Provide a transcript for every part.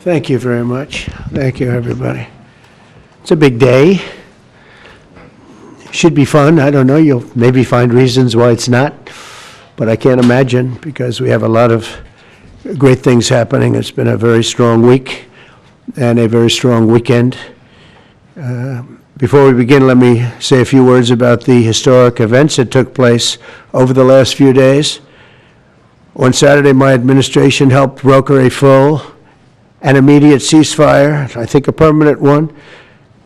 Thank you very much. Thank you, everybody. It's a big day. Should be fun. I don't know. You'll maybe find reasons why it's not, but I can't imagine because we have a lot of great things happening. It's been a very strong week and a very strong weekend. Before we begin, let me say a few words about the historic events that took place over the last few days. On Saturday, my administration helped broker a full and immediate ceasefire, I think a permanent one,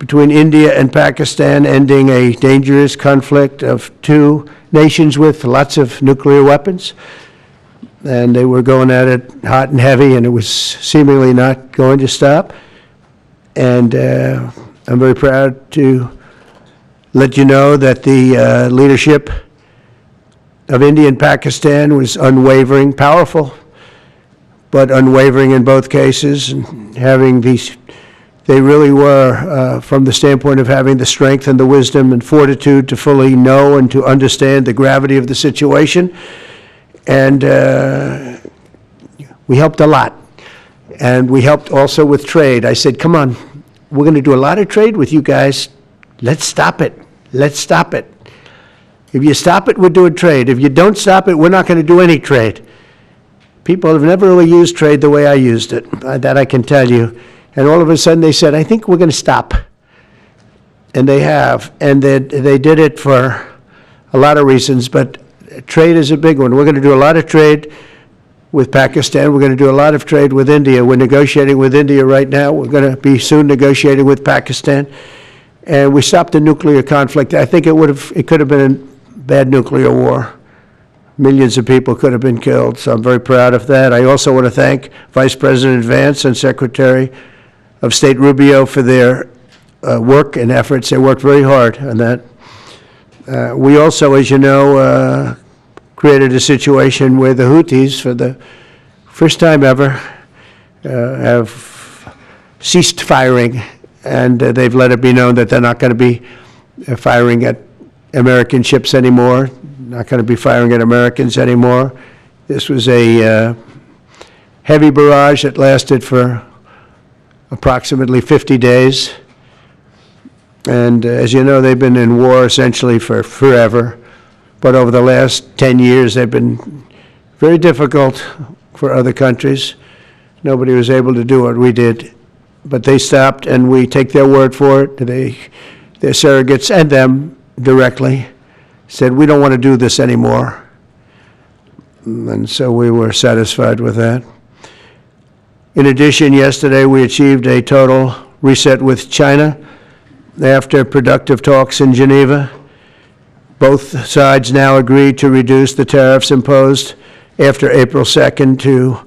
between India and Pakistan, ending a dangerous conflict of two nations with lots of nuclear weapons. And they were going at it hot and heavy, and it was seemingly not going to stop. And I'm very proud to let you know that the leadership of India and Pakistan was unwavering, powerful, but unwavering in both cases, and having these, they really were, from the standpoint of having the strength and the wisdom and fortitude to fully know and to understand the gravity of the situation. And we helped a lot. And we helped also with trade. I said, come on, we're going to do a lot of trade with you guys. Let's stop it. Let's stop it. If you stop it, we're doing trade. If you don't stop it, we're not going to do any trade. People have never really used trade the way I used it. That I can tell you. And all of a sudden they said, I think we're going to stop. And they have. And they did it for a lot of reasons, but trade is a big one. We're going to do a lot of trade with Pakistan. We're going to do a lot of trade with India. We're negotiating with India right now. We're going to be soon negotiating with Pakistan. And we stopped the nuclear conflict. I think it could have been a bad nuclear war. Millions of people could have been killed, so I'm very proud of that. I also want to thank Vice President Vance and Secretary of State Rubio for their work and efforts. They worked very hard on that. We also, as you know, created a situation where the Houthis, for the first time ever, have ceased firing, and they've let it be known that they're not going to be firing at American ships anymore, not going to be firing at Americans anymore. This was a heavy barrage that lasted for approximately 50 days. And as you know, they've been in war essentially for forever. But over the last 10 years, they've been very difficult for other countries. Nobody was able to do what we did. But they stopped, and we take their word for it. Their surrogates and them directly said, we don't want to do this anymore. And so we were satisfied with that. In addition, yesterday we achieved a total reset with China after productive talks in Geneva. Both sides now agreed to reduce the tariffs imposed after April 2nd to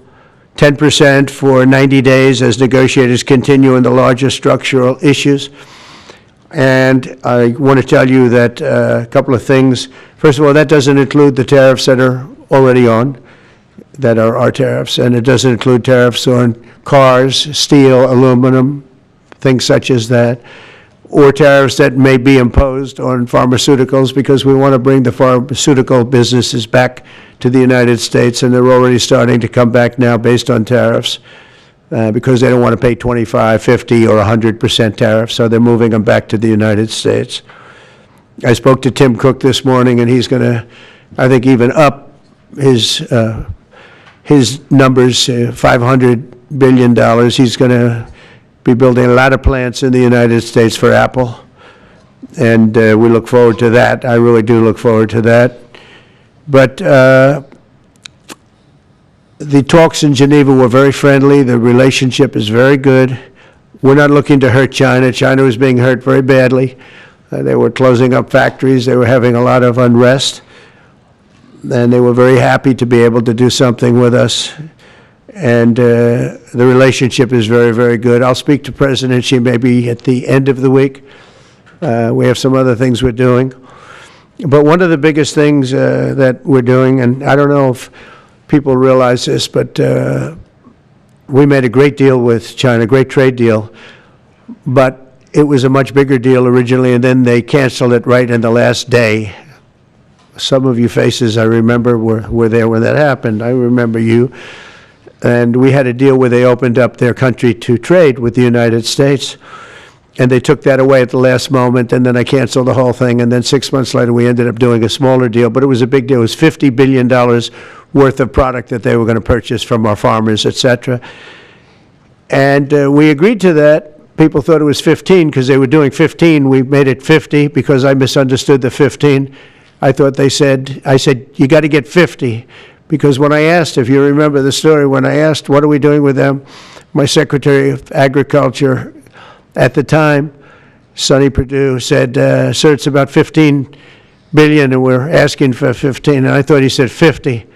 10% for 90 days as negotiators continue on the larger structural issues. And I want to tell you that a couple of things. First of all, that doesn't include the tariffs that are already on, that are our tariffs, and it doesn't include tariffs on cars, steel, aluminum, things such as that, or tariffs that may be imposed on pharmaceuticals, because we want to bring the pharmaceutical businesses back to the United States, and they're already starting to come back now based on tariffs. Because they don't want to pay 25, 50, or 100% tariffs, so they're moving them back to the United States. I spoke to Tim Cook this morning, and he's going to, I think, even up his numbers, $500 billion. He's going to be building a lot of plants in the United States for Apple, and we look forward to that. I really do look forward to that. But the talks in Geneva were very friendly. The relationship is very good. We're not looking to hurt China. China was being hurt very badly. They were closing up factories. They were having a lot of unrest. And they were very happy to be able to do something with us. And the relationship is very, very good. I'll speak to President Xi maybe at the end of the week. We have some other things we're doing. But one of the biggest things that we're doing, and I don't know if people realize this, but we made a great deal with China, great trade deal, but it was a much bigger deal originally, and then they canceled it right in the last day. some of you faces I remember were there when that happened. I remember you. And we had a deal where they opened up their country to trade with the United States. And they took that away at the last moment, and then I canceled the whole thing. And then 6 months later, we ended up doing a smaller deal. But it was a big deal. It was $50 billion worth of product that they were going to purchase from our farmers, et cetera. And we agreed to that. People thought it was 15 because they were doing 15. We made it 50 because I misunderstood the 15. I said, you got to get 50. Because when I asked, if you remember the story, when I asked, what are we doing with them? My Secretary of Agriculture at the time, Sonny Perdue, said, sir, it's about 15 billion and we're asking for 15. And I thought he said 50.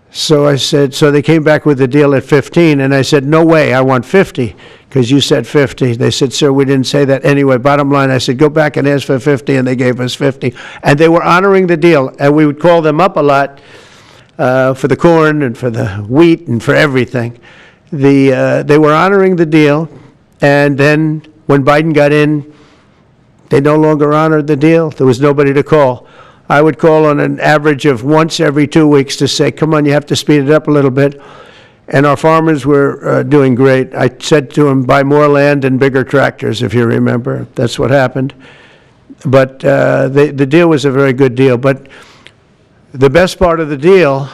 So I said, so they came back with the deal at 15. And I said, no way, I want 50 because you said 50. They said, sir, we didn't say that. Anyway, bottom line, I said, go back and ask for 50. And they gave us 50. And they were honoring the deal. And we would call them up a lot for the corn and for the wheat and for everything. They were honoring the deal. And then when Biden got in, they no longer honored the deal. There was nobody to call. I would call on an average of once every 2 weeks to say, come on, you have to speed it up a little bit. And our farmers were doing great. I said to them, buy more land and bigger tractors, if you remember. That's what happened. But the deal was a very good deal. But the best part of the deal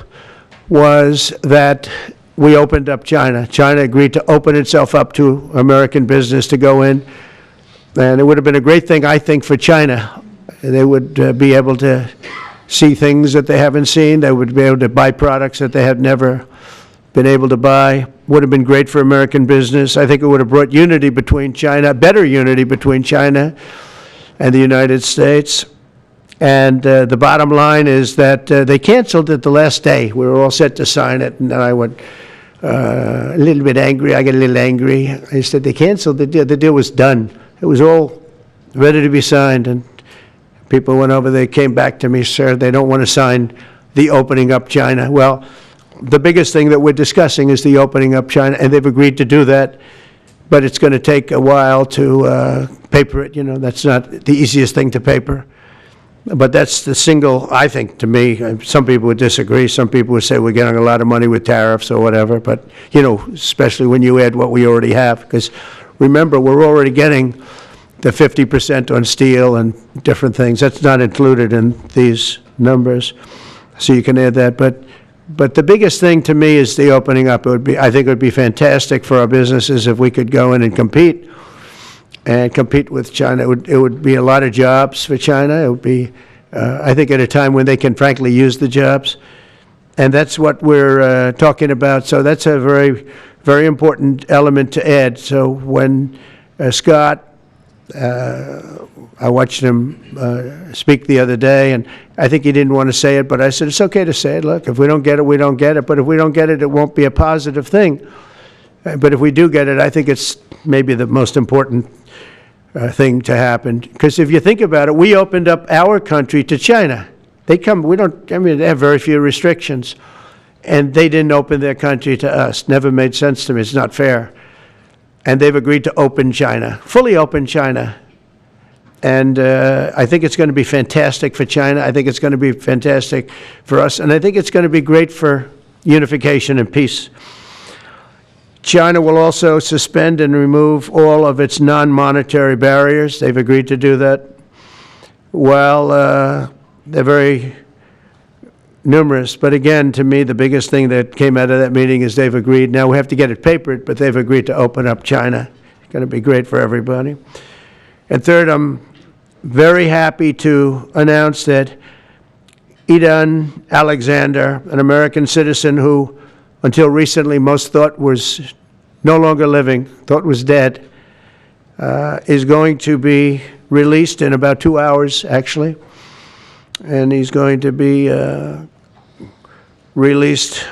was that we opened up China. China agreed to open itself up to American business to go in. And it would have been a great thing, I think, for China. They would be able to see things that they haven't seen. They would be able to buy products that they had never been able to buy. Would have been great for American business. I think it would have brought unity between China, better unity between China and the United States. And the bottom line is that they canceled it the last day. We were all set to sign it, and then I went a little bit angry. I got a little angry. I said, they canceled the deal. The deal was done. It was all ready to be signed, and people went over, they came back to me, sir, they don't want to sign the opening up China. Well, the biggest thing that we're discussing is the opening up China, and they've agreed to do that, but it's going to take a while to paper it. You know, that's not the easiest thing to paper. But that's the single, I think, to me, some people would disagree. Some people would say we're getting a lot of money with tariffs or whatever, but, you know, especially when you add what we already have, because remember, we're already getting the 50% on steel and different things. That's not included in these numbers, so you can add that. But the biggest thing to me is the opening up. I think it would be fantastic for our businesses if we could go in and compete with China. It would be a lot of jobs for China. It would be, I think, at a time when they can frankly use the jobs. And that's what we're talking about. So that's a very, very important element to add. So when Scott, I watched him speak the other day, and I think he didn't want to say it, but I said, it's okay to say it. Look, if we don't get it, we don't get it. But if we don't get it, it won't be a positive thing. But if we do get it, I think it's maybe the most important thing to happen. Because if you think about it, we opened up our country to China. They have very few restrictions. And they didn't open their country to us. Never made sense to me. It's not fair. And they've agreed to open China, fully open China. And I think it's going to be fantastic for China. I think it's going to be fantastic for us. And I think it's going to be great for unification and peace. China will also suspend and remove all of its non-monetary barriers. They've agreed to do that. Well, they're very numerous. But again, to me, the biggest thing that came out of that meeting is they've agreed. Now, we have to get it papered, but they've agreed to open up China. It's going to be great for everybody. And third, I'm very happy to announce that Idan Alexander, an American citizen who until recently most thought was no longer living, thought was dead, is going to be released in about 2 hours, actually. And he's going to be released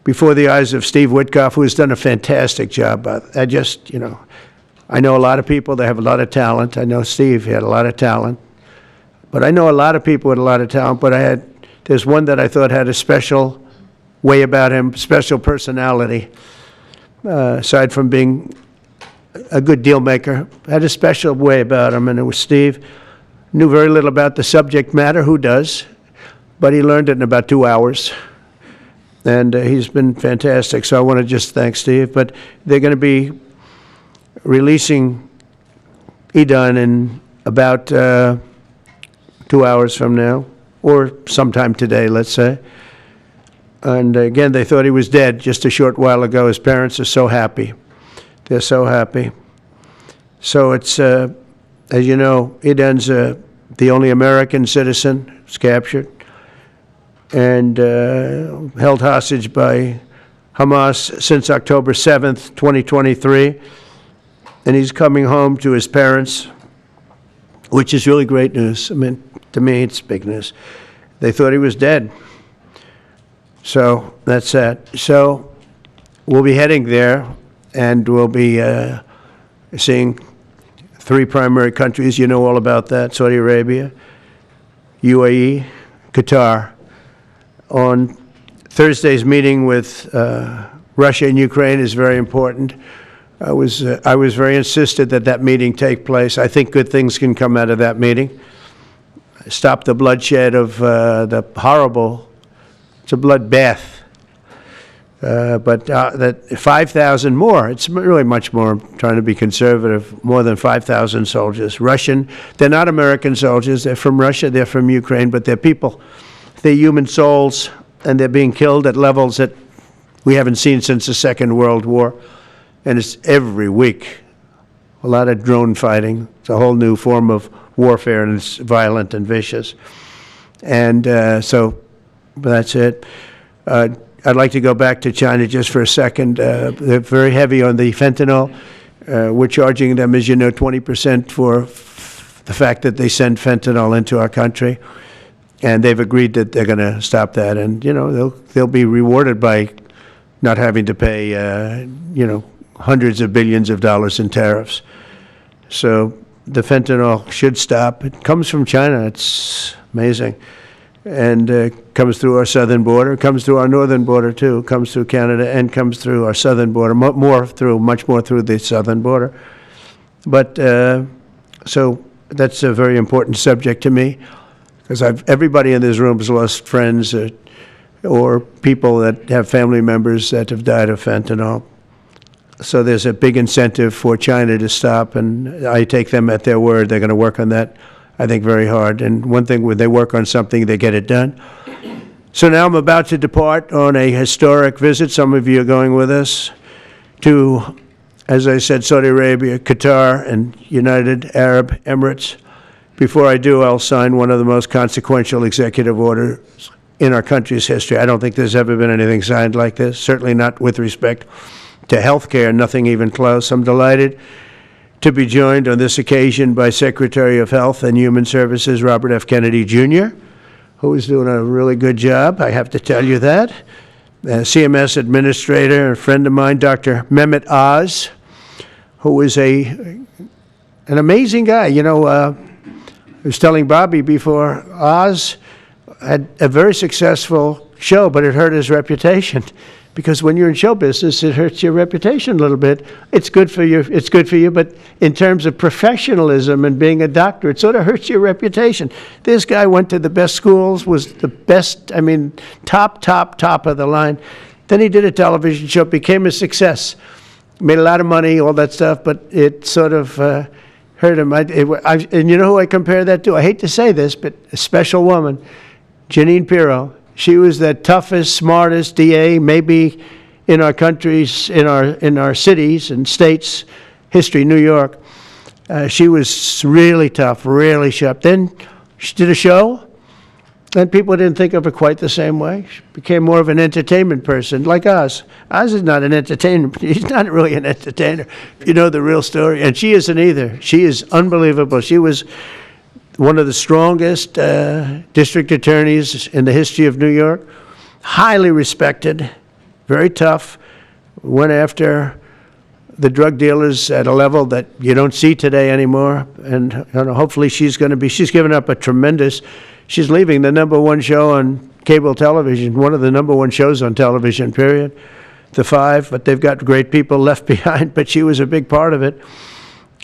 before the eyes of Steve Witkoff, who has done a fantastic job. I know a lot of people, they have a lot of talent. I know Steve had a lot of talent. But I know a lot of people with a lot of talent, but there's one that I thought had a special way about him, special personality, aside from being a good deal maker, had a special way about him, and it was Steve. Knew very little about the subject matter, who does? But he learned it in about 2 hours. And he's been fantastic, so I want to just thank Steve. But they're going to be releasing Edon in about 2 hours from now, or sometime today, let's say. And again, they thought he was dead just a short while ago. His parents are so happy. They're so happy. So it's, as you know, Edon's the only American citizen who's captured and held hostage by Hamas since October 7th, 2023. And he's coming home to his parents, which is really great news. I mean, to me, it's big news. They thought he was dead. So that's that. So we'll be heading there, and we'll be seeing 3 primary countries. You know all about that: Saudi Arabia, UAE, Qatar. On Thursday's meeting with Russia and Ukraine is very important. I was very insistent that that meeting take place. I think good things can come out of that meeting. Stop the bloodshed of the horrible, it's a bloodbath. But that 5,000 more, it's really much more, I'm trying to be conservative, more than 5,000 soldiers. Russian, they're not American soldiers, they're from Russia, they're from Ukraine, but they're people. They're human souls, and they're being killed at levels that we haven't seen since the Second World War. And it's every week. A lot of drone fighting. It's a whole new form of warfare, and it's violent and vicious. And so that's it. I'd like to go back to China just for a second. They're very heavy on the fentanyl. We're charging them, as you know, 20% for the fact that they send fentanyl into our country. And they've agreed that they're going to stop that. And, you know, they'll be rewarded by not having to pay, you know, hundreds of billions of dollars in tariffs. So the fentanyl should stop. It comes from China. It's amazing. And comes through our southern border, comes through our northern border too, comes through Canada, and comes through our southern border, much more through the southern border. But so that's a very important subject to me, because everybody in this room has lost friends or people that have family members that have died of fentanyl. So there's a big incentive for China to stop, and I take them at their word. They're going to work on that, I think, very hard. And one thing, when they work on something, they get it done. So now I'm about to depart on a historic visit. Some of you are going with us to, as I said, Saudi Arabia, Qatar, and United Arab Emirates. Before I do, I'll sign one of the most consequential executive orders in our country's history. I don't think there's ever been anything signed like this, certainly not with respect to health care, nothing even close. I'm delighted to be joined on this occasion by Secretary of Health and Human Services Robert F. Kennedy, Jr., who is doing a really good job, I have to tell you that. CMS Administrator, a friend of mine, Dr. Mehmet Oz, who is an amazing guy. You know, I was telling Bobby before, Oz had a very successful show, but it hurt his reputation. Because when you're in show business, it hurts your reputation a little bit. It's good for you, but in terms of professionalism and being a doctor, it sort of hurts your reputation. This guy went to the best schools, was the best, I mean, top of the line. Then he did a television show, became a success, made a lot of money, all that stuff, but it sort of hurt him. And you know who I compare that to? I hate to say this, but a special woman, Jeanine Pirro. She was the toughest, smartest DA, maybe in our countries, in our cities and states history, New York. She was really tough, really sharp. Then she did a show, and people didn't think of her quite the same way. She became more of an entertainment person, like Oz. Oz is not an entertainer. He's not really an entertainer, if you know the real story. And she isn't either. She is unbelievable. She was one of the strongest district attorneys in the history of New York, highly respected, very tough, went after the drug dealers at a level that you don't see today anymore, and hopefully she's given up she's leaving the #1 show on cable television, one of the #1 shows on television, period, The Five, but they've got great people left behind, but she was a big part of it.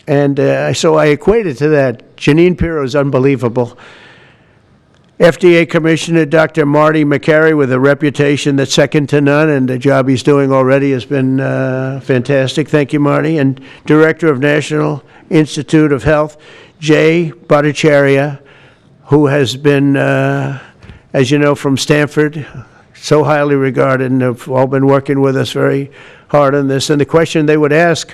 And so I equate it to that. Janine Pirro is unbelievable. FDA Commissioner Dr. Marty McCary, with a reputation that's second to none, and the job he's doing already has been fantastic. Thank you, Marty. And Director of National Institute of Health, Jay Bhattacharya, who has been, as you know, from Stanford, so highly regarded, and have all been working with us very hard on this. And the question they would ask,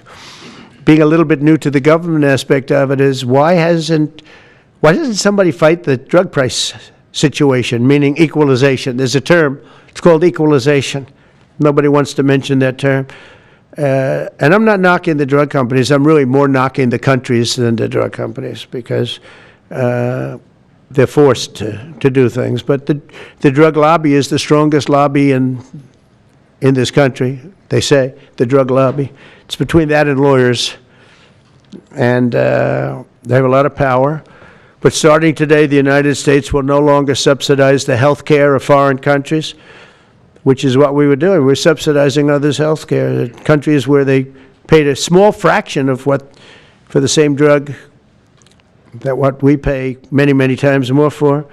being a little bit new to the government aspect of it, is why doesn't somebody fight the drug price situation, meaning equalization? There's a term, it's called equalization. Nobody wants to mention that term. And I'm not knocking the drug companies, I'm really more knocking the countries than the drug companies, because they're forced to do things. But the drug lobby is the strongest lobby in this country, they say, the drug lobby. It's between that and lawyers, and they have a lot of power. But starting today, the United States will no longer subsidize the health care of foreign countries, which is what we were doing. We're subsidizing others' health care. Countries where they paid a small fraction of what, for the same drug, that what we pay many, many times more for.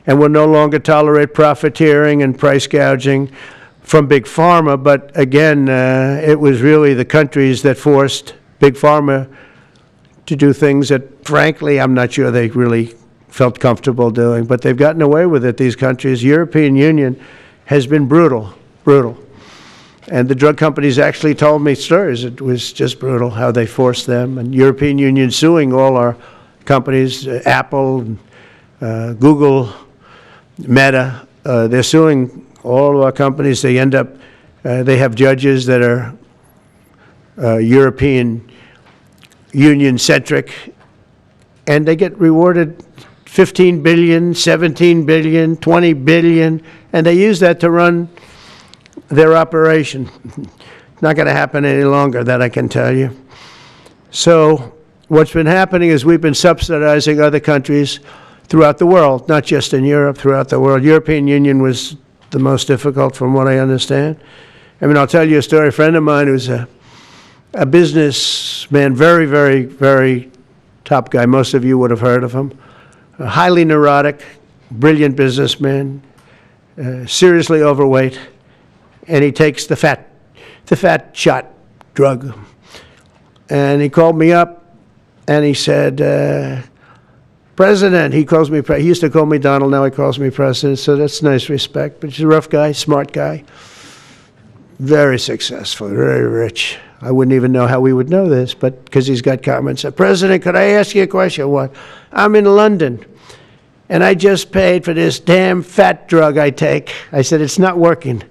And we'll no longer tolerate profiteering and price gouging from Big Pharma. But again, it was really the countries that forced Big Pharma to do things that, frankly, I'm not sure they really felt comfortable doing. But they've gotten away with it, these countries. European Union has been brutal. And the drug companies actually told me stories. It was just brutal how they forced them. And European Union suing all our companies, Apple, Google, Meta. They're suing all of our companies. They end up, they have judges that are European Union-centric, and they get rewarded $15 billion, $17 billion, $20 billion, and they use that to run their operation. Not going to happen any longer, that I can tell you. So what's been happening is we've been subsidizing other countries throughout the world, not just in Europe, throughout the world. European Union was the most difficult, from what I understand. I mean, I'll tell you a story. A friend of mine who's a businessman, very, very, very top guy. Most of you would have heard of him. A highly neurotic, brilliant businessman, seriously overweight, and he takes the fat shot drug. And he called me up, and he said, President, he calls me, he used to call me Donald, now he calls me President, so that's nice respect. But he's a rough guy, smart guy, very successful, very rich. I wouldn't even know how we would know this, but because he's got comments. President, could I ask you a question? What? I'm in London, and I just paid for this damn fat drug I take. I said, it's not working.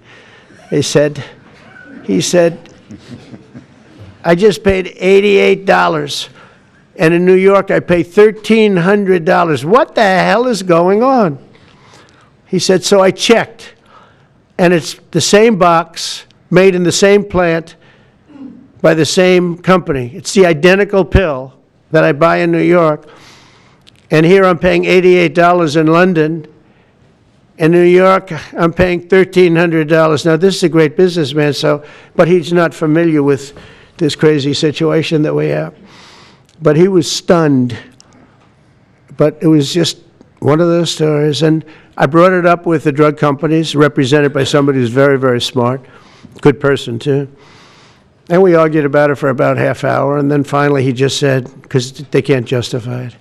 He said, I just paid $88, and in New York I pay $1,300. What the hell is going on? He said, so I checked, and it's the same box, made in the same plant, by the same company. It's the identical pill that I buy in New York. And here I'm paying $88 in London. In New York, I'm paying $1,300. Now, this is a great businessman, but he's not familiar with this crazy situation that we have. But he was stunned. But it was just one of those stories. And I brought it up with the drug companies, represented by somebody who's very, very smart, good person too. And we argued about it for about half hour, and then finally he just said, because they can't justify it,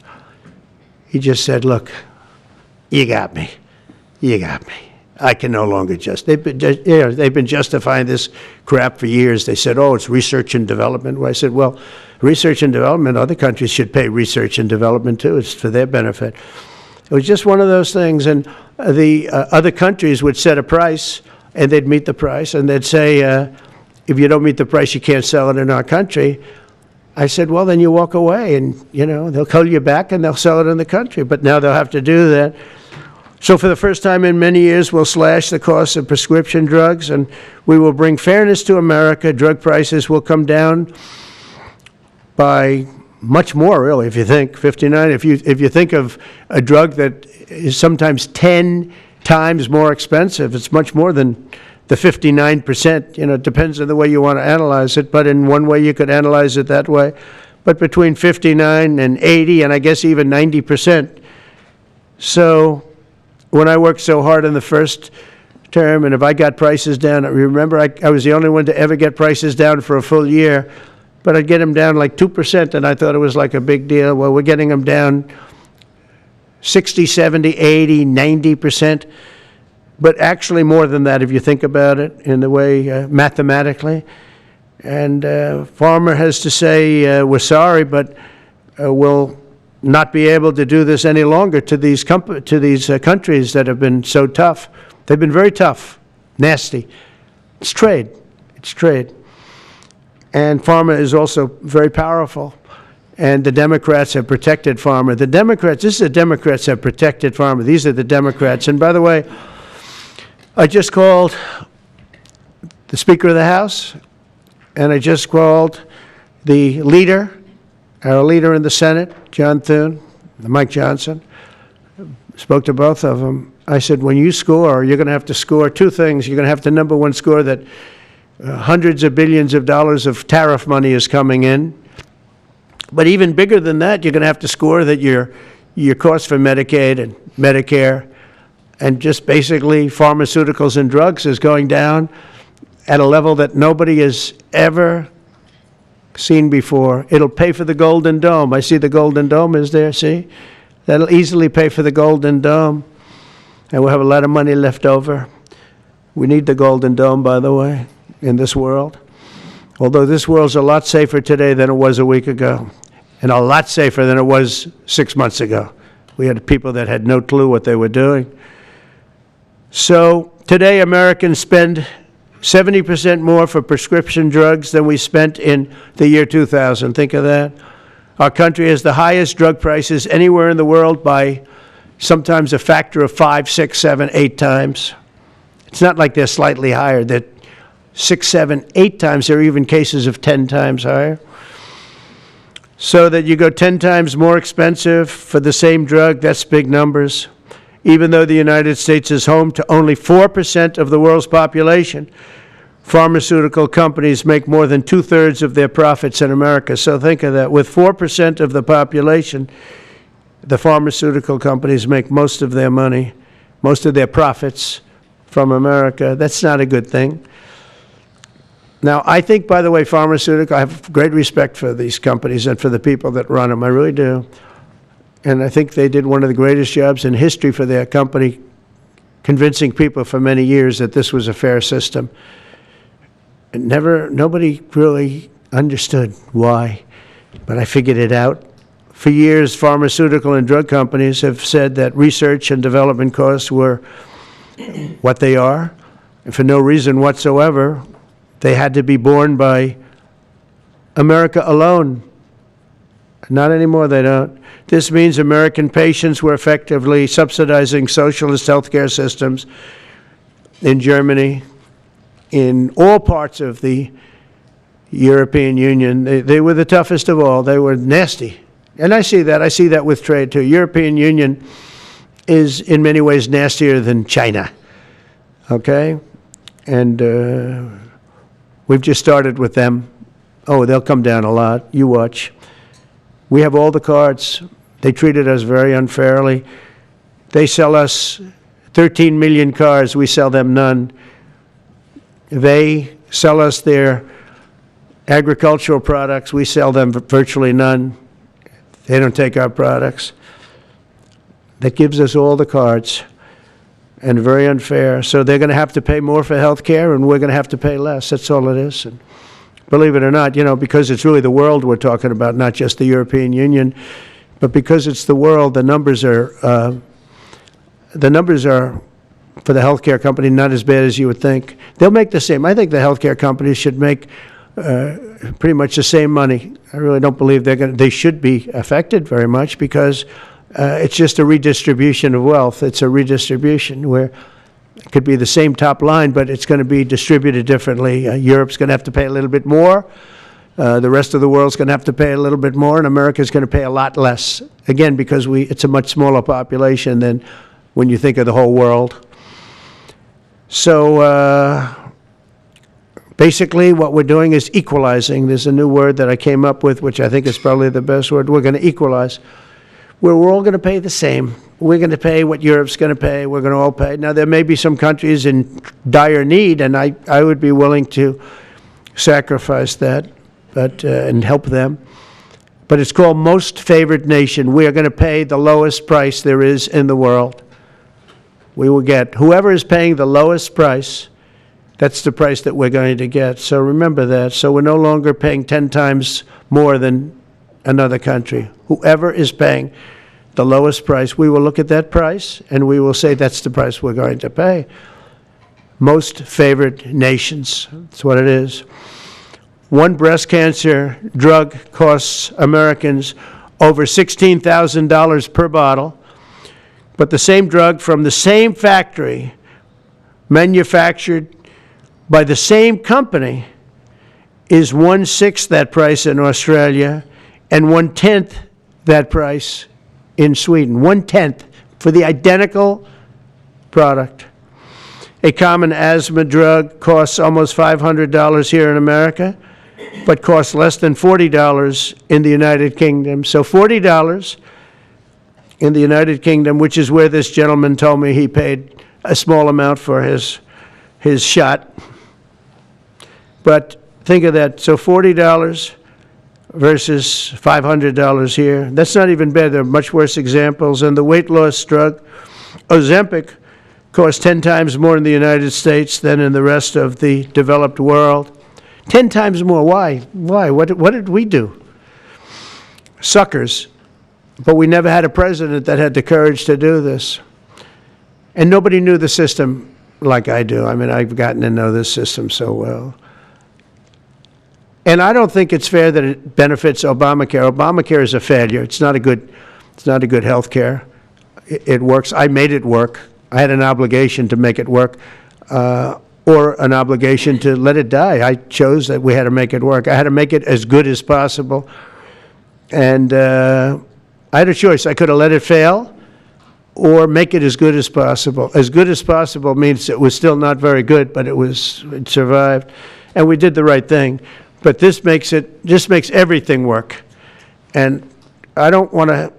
he just said, look, you got me. I can no longer they've been justifying this crap for years. They said, oh, it's research and development. Well, I said, well, research and development, other countries should pay research and development too. It's for their benefit. It was just one of those things, and the other countries would set a price, and they'd meet the price, and they'd say, if you don't meet the price, you can't sell it in our country. I said, well, then you walk away, and, they'll call you back, and they'll sell it in the country. But now they'll have to do that. So for the first time in many years, we'll slash the cost of prescription drugs, and we will bring fairness to America. Drug prices will come down by much more, really, if you think, 59. If you think of a drug that is sometimes 10 times more expensive, it's much more than the 59%, it depends on the way you want to analyze it, but in one way you could analyze it that way. but between 59 and 80, and I guess even 90%. So when I worked so hard in the first term, and if I got prices down, remember I was the only one to ever get prices down for a full year, but I'd get them down like 2%, and I thought it was like a big deal. Well, we're getting them down 60, 70, 80, 90%, but actually more than that if you think about it in the way mathematically. And farmer has to say, we're sorry, but we'll not be able to do this any longer to these countries that have been so tough. They've been very tough, nasty. It's trade. It's trade. And pharma is also very powerful. And the Democrats have protected pharma. The Democrats, this is the Democrats have protected pharma. These are the Democrats. And by the way, I just called the Speaker of the House, and I just called the leader, our leader in the Senate, John Thune, Mike Johnson. Spoke to both of them. I said, when you score, you're going to have to score two things. You're going to have to, number one, score that hundreds of billions of dollars of tariff money is coming in. But even bigger than that, you're going to have to score that your cost for Medicaid and Medicare and just basically pharmaceuticals and drugs is going down at a level that nobody has ever seen before. It'll pay for the Golden Dome. I see the Golden Dome is there, see? That'll easily pay for the Golden Dome. And we'll have a lot of money left over. We need the Golden Dome, by the way, in this world. Although this world's a lot safer today than it was a week ago, and a lot safer than it was 6 months ago. We had people that had no clue what they were doing. So today Americans spend 70% more for prescription drugs than we spent in the year 2000. Think of that. Our country has the highest drug prices anywhere in the world by sometimes a factor of 5, 6, 7, 8 times. It's not like they're slightly higher. They're 6, 7, 8 times. There are even cases of 10 times higher. So that you go 10 times more expensive for the same drug, that's big numbers. Even though the United States is home to only 4% of the world's population, pharmaceutical companies make more than 2/3 of their profits in America. So think of that. With 4% of the population, the pharmaceutical companies make most of their money, most of their profits from America. That's not a good thing. Now, I think, by the way, I have great respect for these companies and for the people that run them. I really do. And I think they did one of the greatest jobs in history for their company, convincing people for many years that this was a fair system. And nobody really understood why, but I figured it out. For years, pharmaceutical and drug companies have said that research and development costs were what they are, and for no reason whatsoever. They had to be borne by America alone. Not anymore, they don't. This means American patients were effectively subsidizing socialist healthcare systems in Germany, in all parts of the European Union. They were the toughest of all. They were nasty. And I see that. I see that with trade, too. European Union is in many ways nastier than China. Okay? And we've just started with them. Oh, they'll come down a lot. You watch. We have all the cards. They treated us very unfairly. They sell us 13 million cars. We sell them none. They sell us their agricultural products. We sell them virtually none. They don't take our products. That gives us all the cards, and very unfair. So they're going to have to pay more for health care, and we're going to have to pay less. That's all it is. And believe it or not, because it's really the world we're talking about, not just the European Union, but because it's the world, the numbers are for the healthcare company not as bad as you would think. They'll make the same. I think the healthcare companies should make pretty much the same money. I really don't believe they should be affected very much, because it's just a redistribution of wealth. It's a redistribution where it could be the same top line, but it's going to be distributed differently. Europe's going to have to pay a little bit more. The rest of the world's going to have to pay a little bit more, and America's going to pay a lot less. Again, because it's a much smaller population than when you think of the whole world. So Basically, what we're doing is equalizing. There's a new word that I came up with, which I think is probably the best word. We're going to equalize, where we're all going to pay the same. We're going to pay what Europe's going to pay. We're going to all pay. Now, there may be some countries in dire need, and I would be willing to sacrifice that and help them. But it's called most favored nation. We are going to pay the lowest price there is in the world. We will get whoever is paying the lowest price. That's the price that we're going to get. So remember that. So we're no longer paying 10 times more than another country. Whoever is paying the lowest price, we will look at that price and we will say that's the price we're going to pay. Most favored nations. That's what it is. One breast cancer drug costs Americans over $16,000 per bottle, but the same drug from the same factory, manufactured by the same company, is 1/6 that price in Australia and 1/10 that price in Sweden. 1/10 for the identical product. A common asthma drug costs almost $500 here in America, but costs less than $40 in the United Kingdom. So $40 in the United Kingdom, which is where this gentleman told me he paid a small amount for his shot. But think of that. So $40 versus $500 here. That's not even bad. There are much worse examples. And the weight loss drug, Ozempic, costs 10 times more in the United States than in the rest of the developed world. 10 times more. Why? Why? What did we do? Suckers. But we never had a president that had the courage to do this. And nobody knew the system like I do. I mean, I've gotten to know this system so well. And I don't think it's fair that it benefits Obamacare. Obamacare is a failure. It's not a good health care. It works. I made it work. I had an obligation to make it work, or an obligation to let it die. I chose that we had to make it work. I had to make it as good as possible. And I had a choice. I could have let it fail or make it as good as possible. As good as possible means it was still not very good, but it survived. And we did the right thing. But this makes everything work. And I don't want to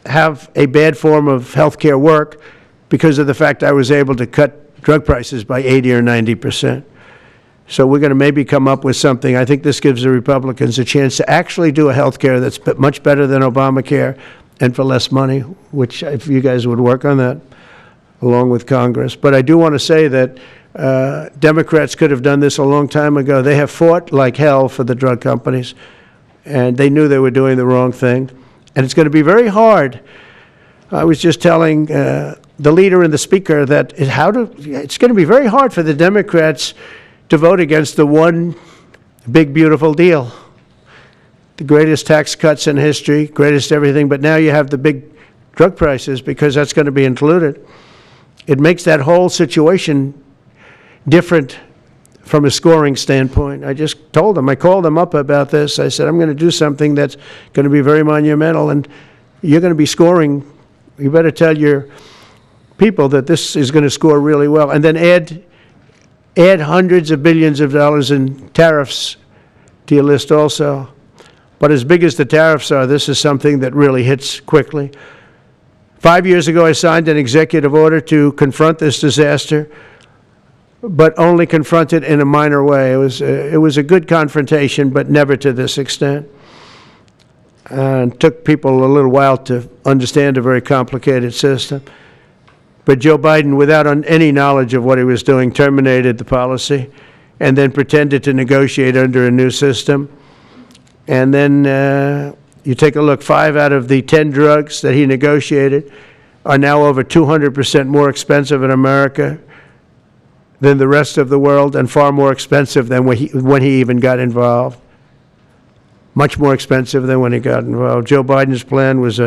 have a bad form of health care work because of the fact I was able to cut drug prices by 80 or 90%. So we're going to maybe come up with something. I think this gives the Republicans a chance to actually do a health care that's much better than Obamacare and for less money, which if you guys would work on that along with Congress. But I do want to say that Democrats could have done this a long time ago. They have fought like hell for the drug companies, and they knew they were doing the wrong thing. And it's going to be very hard. I was just telling the leader and the speaker that it's going to be very hard for the Democrats to vote against the one big, beautiful deal. The greatest tax cuts in history, greatest everything, but now you have the big drug prices because that's going to be included. It makes that whole situation different from a scoring standpoint. I just told them, I called them up about this. I said, I'm going to do something that's going to be very monumental, and you're going to be scoring. You better tell your people that this is going to score really well. And then add hundreds of billions of dollars in tariffs to your list also. But as big as the tariffs are, this is something that really hits quickly. 5 years ago, I signed an executive order to confront this disaster, but only confront it in a minor way. It was a good confrontation, but never to this extent. And it took people a little while to understand a very complicated system. But Joe Biden, without any knowledge of what he was doing, terminated the policy and then pretended to negotiate under a new system. And then you take a look, 5 out of the 10 drugs that he negotiated are now over 200% more expensive in America than the rest of the world, and far more expensive than when he even got involved. Much more expensive than when he got involved. Joe Biden's plan was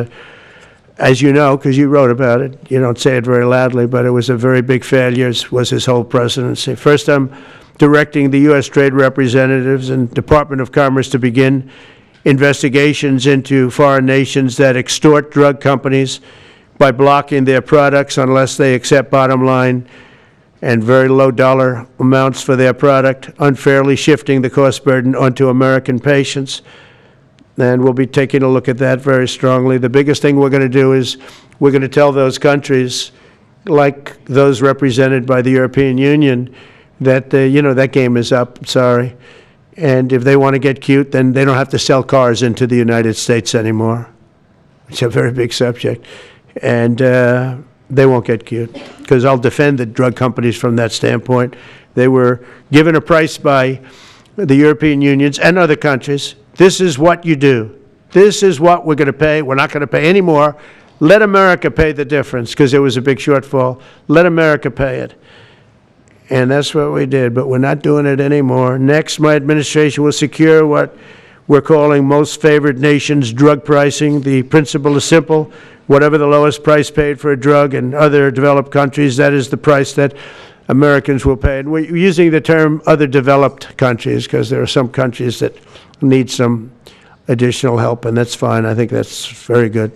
as you know, because you wrote about it, you don't say it very loudly, but it was a very big failure, was his whole presidency. First, I'm directing the U.S. trade representatives and Department of Commerce to begin investigations into foreign nations that extort drug companies by blocking their products unless they accept bottom line and very low dollar amounts for their product, unfairly shifting the cost burden onto American patients. And we'll be taking a look at that very strongly. The biggest thing we're going to do is we're going to tell those countries, like those represented by the European Union, that, that game is up, sorry. And if they want to get cute, then they don't have to sell cars into the United States anymore. It's a very big subject. And they won't get cute, because I'll defend the drug companies from that standpoint. They were given a price by the European unions and other countries. This is what you do. This is what we're going to pay. We're not going to pay any more. Let America pay the difference, because there was a big shortfall. Let America pay it. And that's what we did, but we're not doing it anymore. Next, my administration will secure what we're calling most favored nations drug pricing. The principle is simple. Whatever the lowest price paid for a drug in other developed countries, that is the price that Americans will pay. And we're using the term other developed countries because there are some countries that need some additional help, and that's fine. I think that's very good.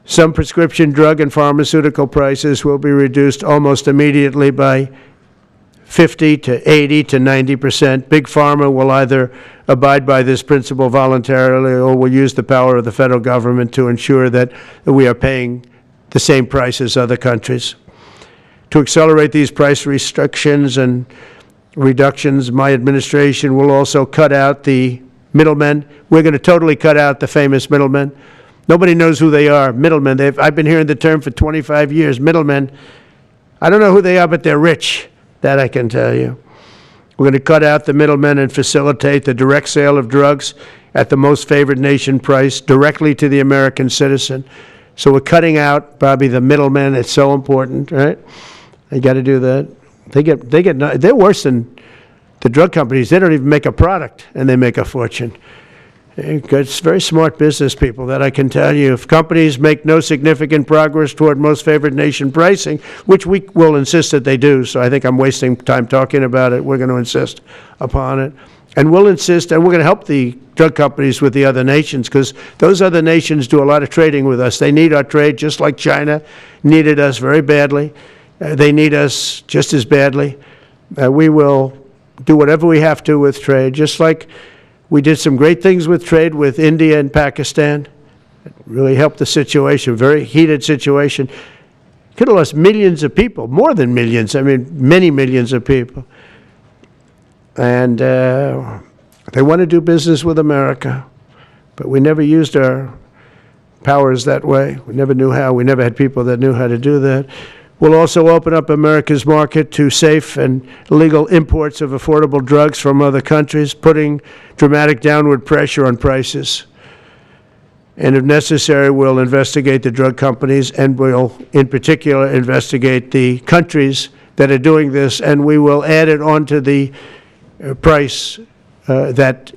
Some prescription drug and pharmaceutical prices will be reduced almost immediately by 50 to 80 to 90%. Big Pharma will either abide by this principle voluntarily or will use the power of the federal government to ensure that we are paying the same price as other countries. To accelerate these price restrictions and reductions, my administration will also cut out the middlemen. We're going to totally cut out the famous middlemen. Nobody knows who they are, middlemen. I've been hearing the term for 25 years, middlemen. I don't know who they are, but they're rich. That I can tell you. We're going to cut out the middlemen and facilitate the direct sale of drugs at the most favored nation price directly to the American citizen. So we're cutting out, Bobby, the middlemen. It's so important, right? You got to do that. They're worse than the drug companies. They don't even make a product, and they make a fortune. It's very smart business people, that I can tell you. If companies make no significant progress toward most favored nation pricing, which we will insist that they do, so I think I'm wasting time talking about it. We're going to insist upon it. And we'll insist, and we're going to help the drug companies with the other nations, because those other nations do a lot of trading with us. They need our trade, just like China needed us very badly. They need us just as badly. We will do whatever we have to with trade, just like we did some great things with trade with India and Pakistan. It really helped the situation, very heated situation. Could have lost millions of people, more than millions, I mean, many millions of people. And they want to do business with America, but we never used our powers that way. We never knew how. We never had people that knew how to do that. We'll also open up America's market to safe and legal imports of affordable drugs from other countries, putting dramatic downward pressure on prices. And if necessary, we'll investigate the drug companies, and we'll, in particular, investigate the countries that are doing this, and we will add it onto the price that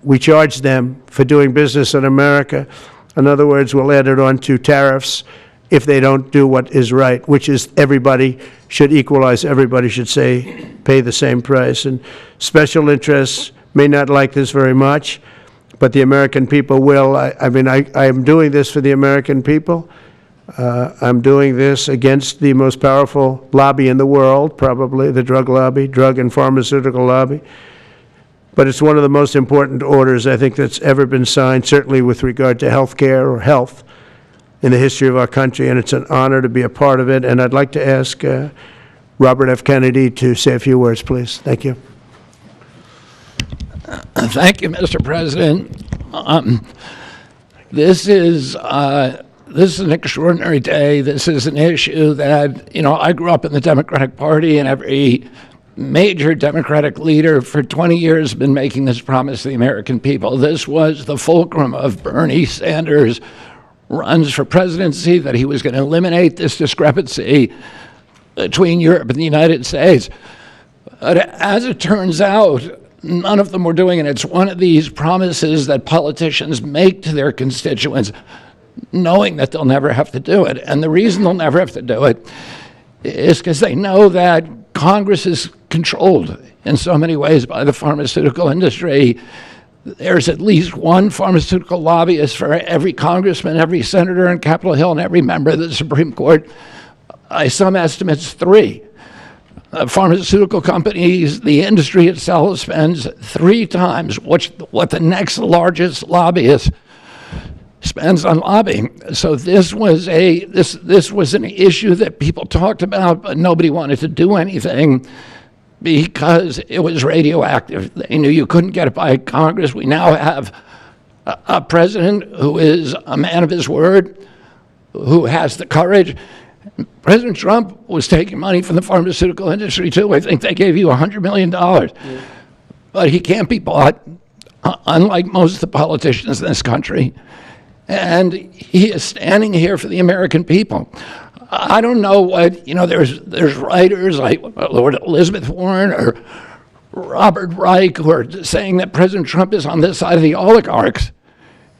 we charge them for doing business in America. In other words, we'll add it onto tariffs if they don't do what is right, which is everybody should equalize, everybody should pay the same price. And special interests may not like this very much, but the American people will. I am doing this for the American people. I'm doing this against the most powerful lobby in the world, probably the drug lobby, drug and pharmaceutical lobby. But it's one of the most important orders, I think, that's ever been signed, certainly with regard to health care or health in the history of our country, and it's an honor to be a part of it. And I'd like to ask Robert F. Kennedy to say a few words, please. Thank you. Thank you, Mr. President. This is an extraordinary day. This is an issue that, I grew up in the Democratic Party, and every major Democratic leader for 20 years has been making this promise to the American people. This was the fulcrum of Bernie Sanders' runs for presidency, that he was going to eliminate this discrepancy between Europe and the United States. But as it turns out, none of them were doing it. It's one of these promises that politicians make to their constituents, knowing that they'll never have to do it. And the reason they'll never have to do it is because they know that Congress is controlled in so many ways by the pharmaceutical industry. There's at least one pharmaceutical lobbyist for every congressman, every senator on Capitol Hill, and every member of the Supreme Court. By some estimates, 3. Pharmaceutical companies, the industry itself spends 3 times what the next largest lobbyist spends on lobbying. So this was an issue that people talked about, but nobody wanted to do anything because it was radioactive. They knew you couldn't get it by Congress. We now have a president who is a man of his word, who has the courage. President Trump was taking money from the pharmaceutical industry too. I think they gave you $100 million. But he can't be bought, unlike most of the politicians in this country. And he is standing here for the American people. I don't know what, there's writers like Lord Elizabeth Warren or Robert Reich who are saying that President Trump is on this side of the oligarchs.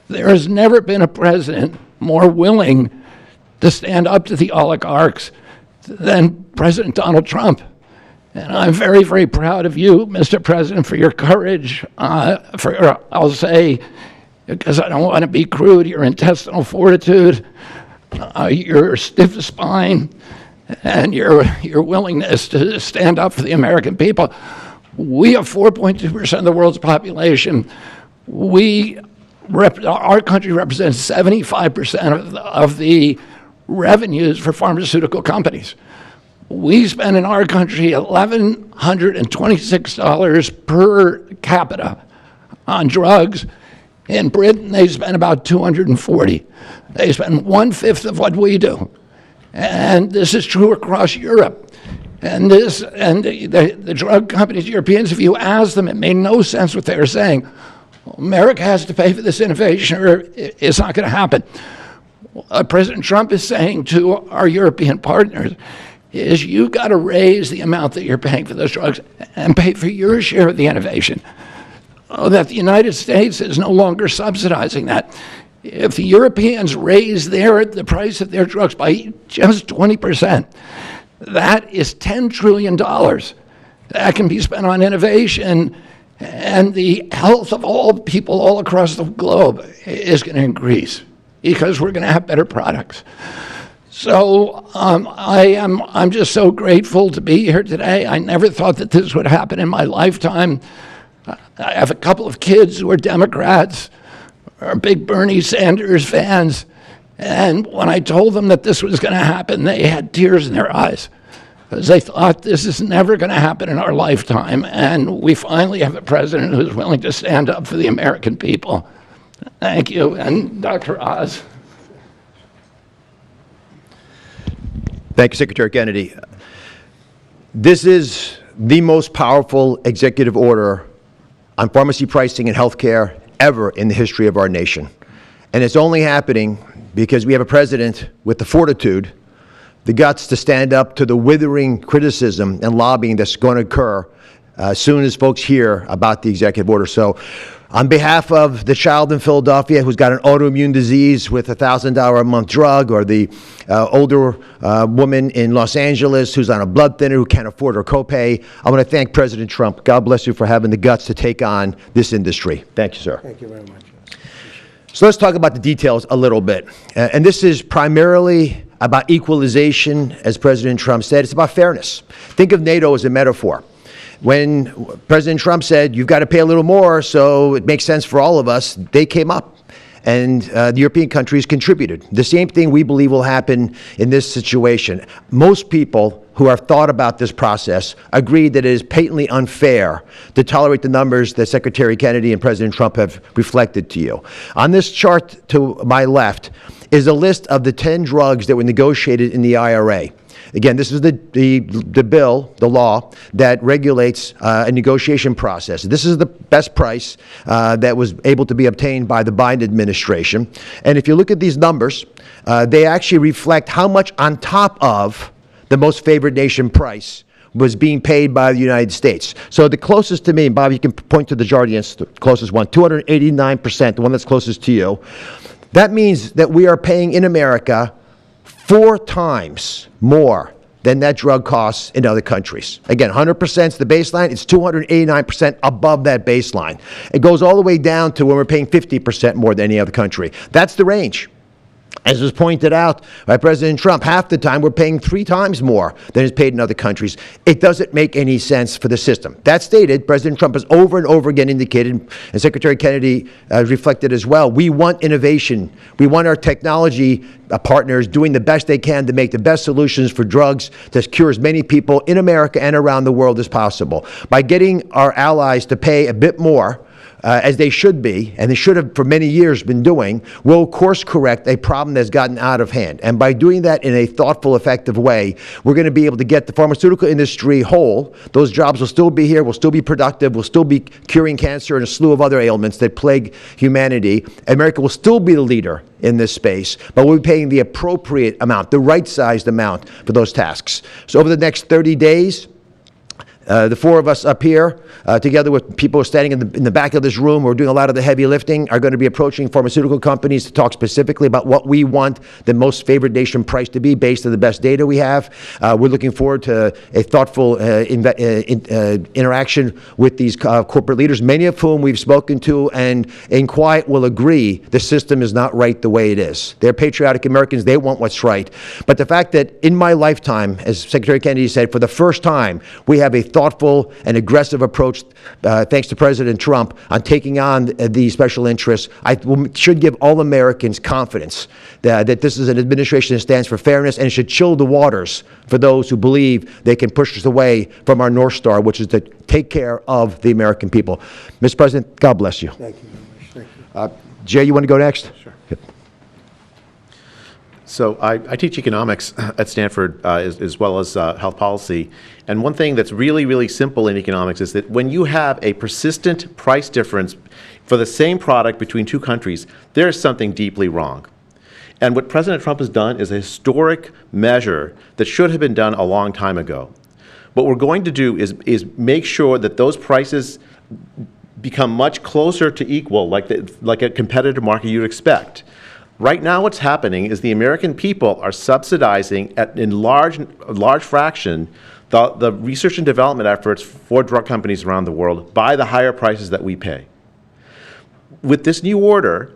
There has never been a president more willing to stand up to the oligarchs than President Donald Trump. And I'm very, very proud of you, Mr. President, for your courage, I'll say, because I don't want to be crude, your intestinal fortitude, your stiff spine, and your willingness to stand up for the American people. We have 4.2% of the world's population. Our country represents 75% of the revenues for pharmaceutical companies. We spend in our country $1,126 per capita on drugs. In Britain, they spend about $240. They spend 1/5 of what we do. And this is true across Europe. And the drug companies, Europeans, if you ask them, it made no sense what they were saying. America has to pay for this innovation or it's not going to happen. What President Trump is saying to our European partners is you got to raise the amount that you're paying for those drugs and pay for your share of the innovation. That the United States is no longer subsidizing that. If the Europeans raise the price of their drugs by just 20%, that is $10 trillion that can be spent on innovation, and the health of all people all across the globe is going to increase because we're going to have better products. So I'm just so grateful to be here today. I never thought that this would happen in my lifetime. I have a couple of kids who are Democrats, are big Bernie Sanders fans, and when I told them that this was going to happen, they had tears in their eyes because they thought this is never going to happen in our lifetime, and we finally have a president who's willing to stand up for the American people. Thank you, and Dr. Oz. Thank you, Secretary Kennedy. This is the most powerful executive order on pharmacy pricing and healthcare ever in the history of our nation. And it's only happening because we have a president with the fortitude, the guts to stand up to the withering criticism and lobbying that's going to occur as soon as folks hear about the executive order. So on behalf of the child in Philadelphia who's got an autoimmune disease with a $1,000 a month drug, or the older woman in Los Angeles who's on a blood thinner who can't afford her copay, I want to thank President Trump. God bless you for having the guts to take on this industry. Thank you, sir. Thank you very much. So let's talk about the details a little bit. And this is primarily about equalization, as President Trump said. It's about fairness. Think of NATO as a metaphor. When President Trump said, you've got to pay a little more so it makes sense for all of us, they came up, and the European countries contributed. The same thing we believe will happen in this situation. Most people who have thought about this process agree that it is patently unfair to tolerate the numbers that Secretary Kennedy and President Trump have reflected to you. On this chart to my left is a list of the 10 drugs that were negotiated in the IRA. Again, this is the bill, the law, that regulates a negotiation process. This is the best price that was able to be obtained by the Biden administration. And if you look at these numbers, they actually reflect how much on top of the most favored nation price was being paid by the United States. So the closest to me, and Bob, you can point to the Jardiance, the closest one, 289%, the one that's closest to you. That means that we are paying in America 4 times more than that drug costs in other countries. Again, 100% is the baseline. It's 289% above that baseline. It goes all the way down to when we're paying 50% more than any other country. That's the range. As was pointed out by President Trump, half the time we're paying 3 times more than is paid in other countries. It doesn't make any sense for the system. That stated, President Trump has over and over again indicated, and Secretary Kennedy reflected as well, we want innovation. We want our technology partners doing the best they can to make the best solutions for drugs to cure as many people in America and around the world as possible. By getting our allies to pay a bit more, as they should be, and they should have for many years been doing, will course correct a problem that's gotten out of hand. And by doing that in a thoughtful, effective way, we're going to be able to get the pharmaceutical industry whole. Those jobs will still be here, will still be productive, will still be curing cancer and a slew of other ailments that plague humanity. America will still be the leader in this space, but we'll be paying the appropriate amount, the right-sized amount for those tasks. So over the next 30 days, the 4 of us up here, together with people standing in the back of this room who are doing a lot of the heavy lifting, are going to be approaching pharmaceutical companies to talk specifically about what we want the most favored nation price to be based on the best data we have. We're looking forward to a thoughtful interaction with these corporate leaders, many of whom we've spoken to and in quiet will agree the system is not right the way it is. They're patriotic Americans. They want what's right. But the fact that in my lifetime, as Secretary Kennedy said, for the first time, we have a thoughtful and aggressive approach, thanks to President Trump, on taking on the special interests, should give all Americans confidence that this is an administration that stands for fairness, and it should chill the waters for those who believe they can push us away from our North Star, which is to take care of the American people. Mr. President, God bless you. Thank you very much. Thank you. Jay, you want to go next? Sure. So I teach economics at Stanford as well as health policy. And one thing that's really, really simple in economics is that when you have a persistent price difference for the same product between 2 countries, there's something deeply wrong. And what President Trump has done is a historic measure that should have been done a long time ago. What we're going to do is make sure that those prices become much closer to equal, like a competitive market you'd expect. Right now what's happening is the American people are subsidizing in large fraction the research and development efforts for drug companies around the world by the higher prices that we pay. With this new order,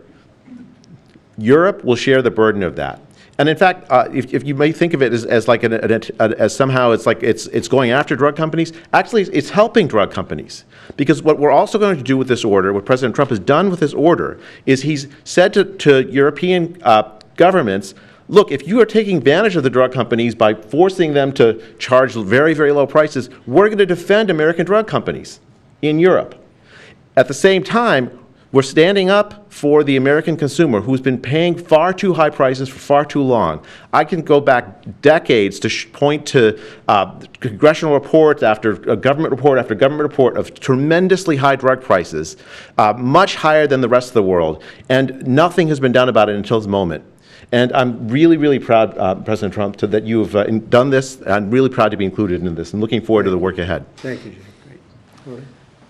Europe will share the burden of that. And in fact, if you may think of it as like as somehow it's going after drug companies, actually it's helping drug companies. Because what we're also going to do with this order, what President Trump has done with this order, is he's said to European governments, look, if you are taking advantage of the drug companies by forcing them to charge very, very low prices, we're going to defend American drug companies in Europe. At the same time, we're standing up for the American consumer who's been paying far too high prices for far too long. I can go back decades to point to congressional reports after government report after government report of tremendously high drug prices, much higher than the rest of the world, and nothing has been done about it until this moment. And I'm really, really proud, President Trump, that you've done this. I'm really proud to be included in this and looking forward to the work ahead. Thank you, Jay. Great. All right.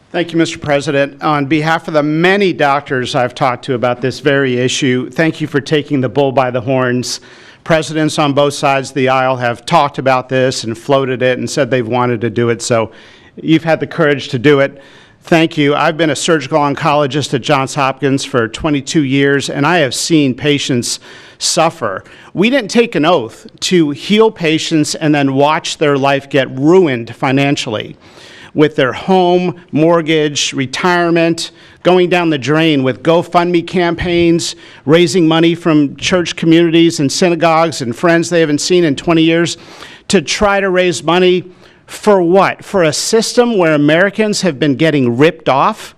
Thank you, Mr. President. On behalf of the many doctors I've talked to about this very issue, thank you for taking the bull by the horns. Presidents on both sides of the aisle have talked about this and floated it and said they've wanted to do it, so you've had the courage to do it. Thank you. I've been a surgical oncologist at Johns Hopkins for 22 years, and I have seen patients suffer. We didn't take an oath to heal patients and then watch their life get ruined financially, with their home, mortgage, retirement, going down the drain with GoFundMe campaigns, raising money from church communities and synagogues and friends they haven't seen in 20 years to try to raise money for what? For a system where Americans have been getting ripped off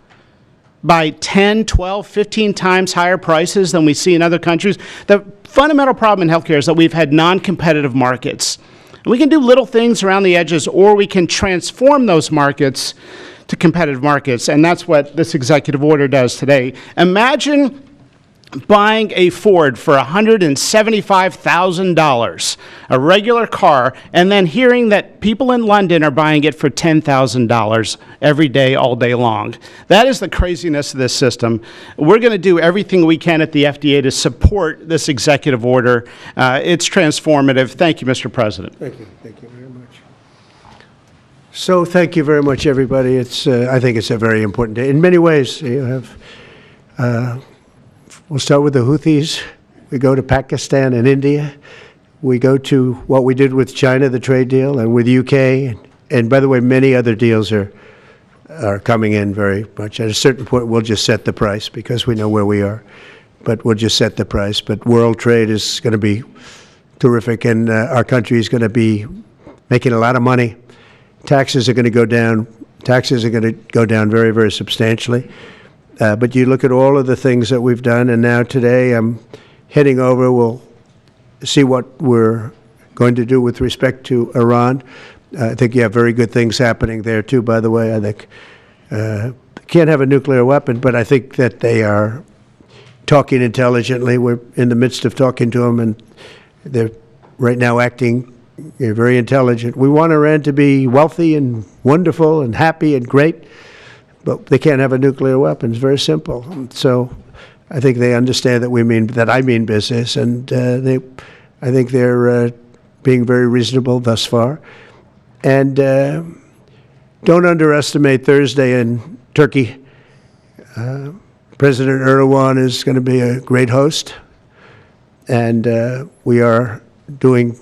by 10, 12, 15 times higher prices than we see in other countries. The fundamental problem in healthcare is that we've had non-competitive markets. We can do little things around the edges, or we can transform those markets to competitive markets, and that's what this executive order does today. Imagine buying a Ford for $175,000, a regular car, and then hearing that people in London are buying it for $10,000 every day, all day long. That is the craziness of this system. We're going to do everything we can at the FDA to support this executive order. It's transformative. Thank you, Mr. President. Thank you. Thank you very much. So thank you very much, everybody. I think it's a very important day. In many ways, you have... we'll start with the Houthis. We go to Pakistan and India. We go to what we did with China, the trade deal, and with UK. And by the way, many other deals are coming in very much. At a certain point, we'll just set the price because we know where we are. But we'll just set the price. But world trade is going to be terrific, and our country is going to be making a lot of money. Taxes are going to go down. Taxes are going to go down very, very substantially. But you look at all of the things that we've done, and now today I'm heading over. We'll see what we're going to do with respect to Iran. I think you have very good things happening there, too, by the way. I think can't have a nuclear weapon, but I think that they are talking intelligently. We're in the midst of talking to them, and they're right now acting very intelligent. We want Iran to be wealthy and wonderful and happy and great, but they can't have a nuclear weapon. It's very simple. So I think they understand that I mean business, and I think they're being very reasonable thus far. And don't underestimate Thursday in Turkey. President Erdogan is going to be a great host, and we are doing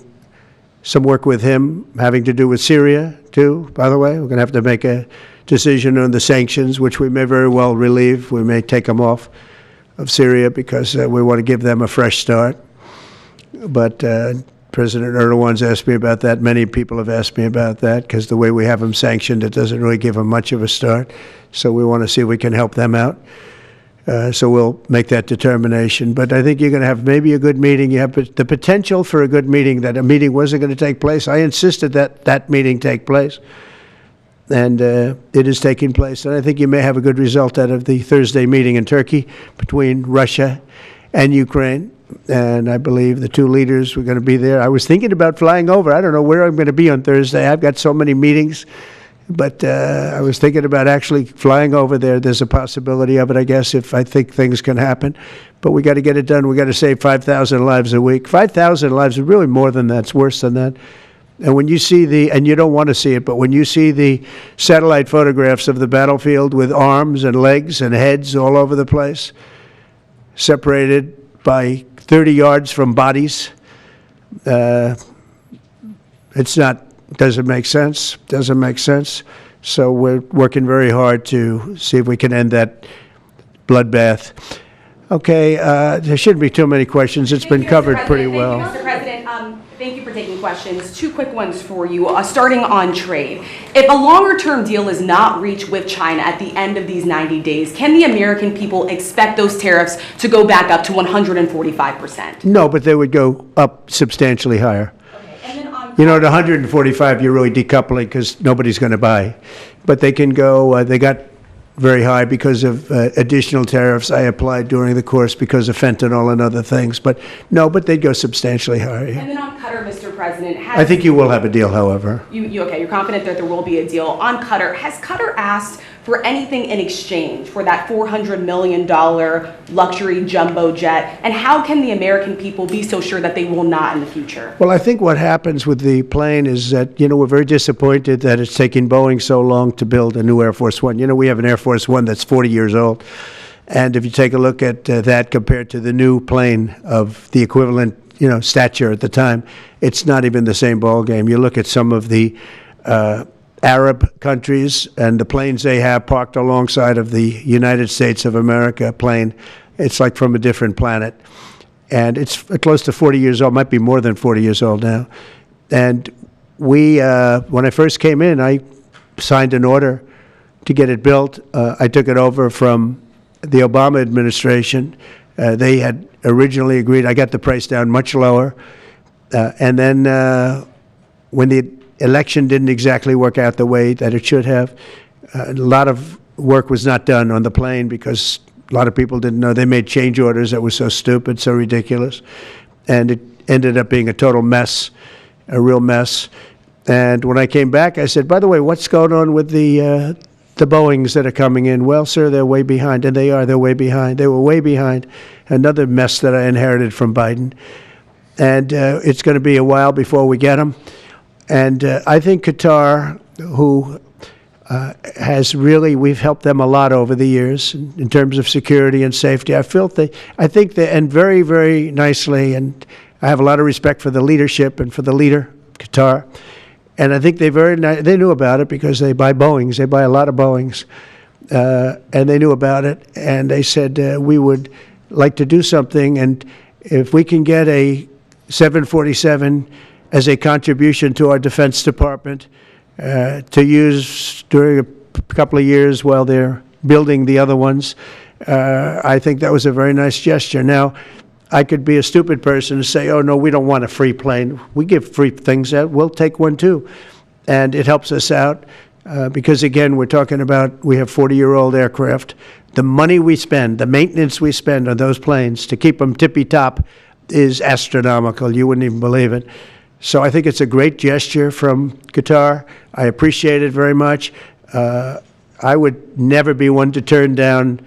some work with him having to do with Syria, too, by the way. We're going to have to make a decision on the sanctions, which we may very well relieve. We may take them off of Syria because we want to give them a fresh start. But President Erdogan's asked me about that. Many people have asked me about that because the way we have them sanctioned, it doesn't really give them much of a start. So we want to see if we can help them out. So we'll make that determination. But I think you're going to have maybe a good meeting. You have the potential for a good meeting, that a meeting wasn't going to take place. I insisted that that meeting take place. And it is taking place. And I think you may have a good result out of the Thursday meeting in Turkey between Russia and Ukraine. And I believe the two leaders were going to be there. I was thinking about flying over. I don't know where I'm going to be on Thursday. I've got so many meetings. But I was thinking about actually flying over there. There's a possibility of it, I guess, if I think things can happen. But we got to get it done. We got to save 5,000 lives a week. 5,000 lives is really more than that. It's worse than that. And when you see and you don't want to see it, but when you see the satellite photographs of the battlefield with arms and legs and heads all over the place, separated by 30 yards from bodies, doesn't make sense. So we're working very hard to see if we can end that bloodbath. Okay, there shouldn't be too many questions. It's been covered pretty well. Thank you, Mr. President. Thank you for taking questions. Two quick ones for you, starting on trade. If a longer-term deal is not reached with China at the end of these 90 days, can the American people expect those tariffs to go back up to 145%? No, but they would go up substantially higher. Okay. And then You know, at 145, you're really decoupling because nobody's going to buy. But they can go, they got very high because of additional tariffs I applied during the course because of fentanyl and other things. But no, but they'd go substantially higher. And then on Qatar, Mr. President, I think you will have a deal, however. Okay, you're confident that there will be a deal. On Qatar, has Qatar asked for anything in exchange for that $400 million luxury jumbo jet? And how can the American people be so sure that they will not in the future? Well, I think what happens with the plane is that, we're very disappointed that it's taking Boeing so long to build a new Air Force One. We have an Air Force One that's 40 years old. And if you take a look at that compared to the new plane of the equivalent, stature at the time, it's not even the same ballgame. You look at some of the Arab countries and the planes they have parked alongside of the United States of America plane, it's like from a different planet. And it's close to 40 years old, might be more than 40 years old now. And we, when I first came in, I signed an order to get it built. I took it over from the Obama administration. They had originally agreed. I got the price down much lower. And then when the election didn't exactly work out the way that it should have, a lot of work was not done on the plane because a lot of people didn't know. They made change orders that were so stupid, so ridiculous. And it ended up being a total mess, a real mess. And when I came back, I said, by the way, what's going on with the Boeings that are coming in? Well, sir, they're way behind. And they are. They're way behind. They were way behind. Another mess that I inherited from Biden. And it's going to be a while before we get them. And I think Qatar, who has really, we've helped them a lot over the years in terms of security and safety. I think they, and very, very nicely, and I have a lot of respect for the leadership and for the leader, Qatar. And I think they knew about it because they buy Boeings. They buy a lot of Boeings. And they knew about it. And they said, we would like to do something. And if we can get a 747 as a contribution to our Defense Department, to use during a couple of years while they're building the other ones. I think that was a very nice gesture. Now, I could be a stupid person and say, oh, no, we don't want a free plane. We give free things out. We'll take one, too. And it helps us out because, again, we're talking about we have 40-year-old aircraft. The money we spend, the maintenance we spend on those planes to keep them tippy-top is astronomical. You wouldn't even believe it. So I think it's a great gesture from Qatar. I appreciate it very much. I would never be one to turn down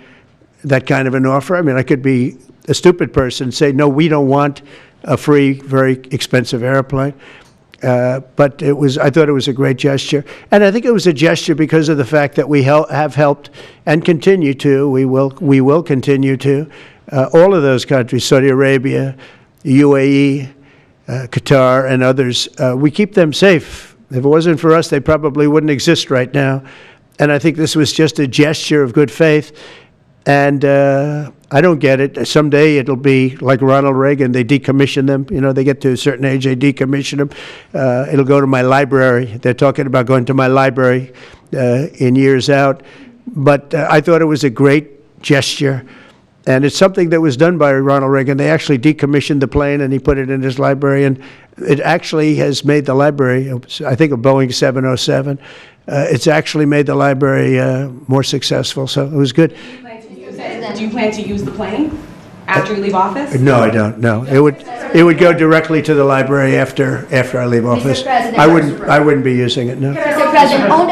that kind of an offer. I mean, I could be a stupid person and say, no, we don't want a free, very expensive airplane. But I thought it was a great gesture. And I think it was a gesture because of the fact that we have helped and continue to, we will continue to, all of those countries, Saudi Arabia, UAE, Qatar, and others, we keep them safe. If it wasn't for us, they probably wouldn't exist right now. And I think this was just a gesture of good faith. And I don't get it. Someday it'll be like Ronald Reagan. They decommission them. You know, they get to a certain age, they decommission them. It'll go to my library. They're talking about going to my library in years out. But I thought it was a great gesture. And it's something that was done by Ronald Reagan. They actually decommissioned the plane, and he put it in his library. And it actually has made the library, I think, a Boeing 707. It's actually made the library more successful. So it was good. Do you plan to use the plane after you leave office? No, I don't. No, it would go directly to the library after I leave office. President, I wouldn't be using it. No. Mr. President, on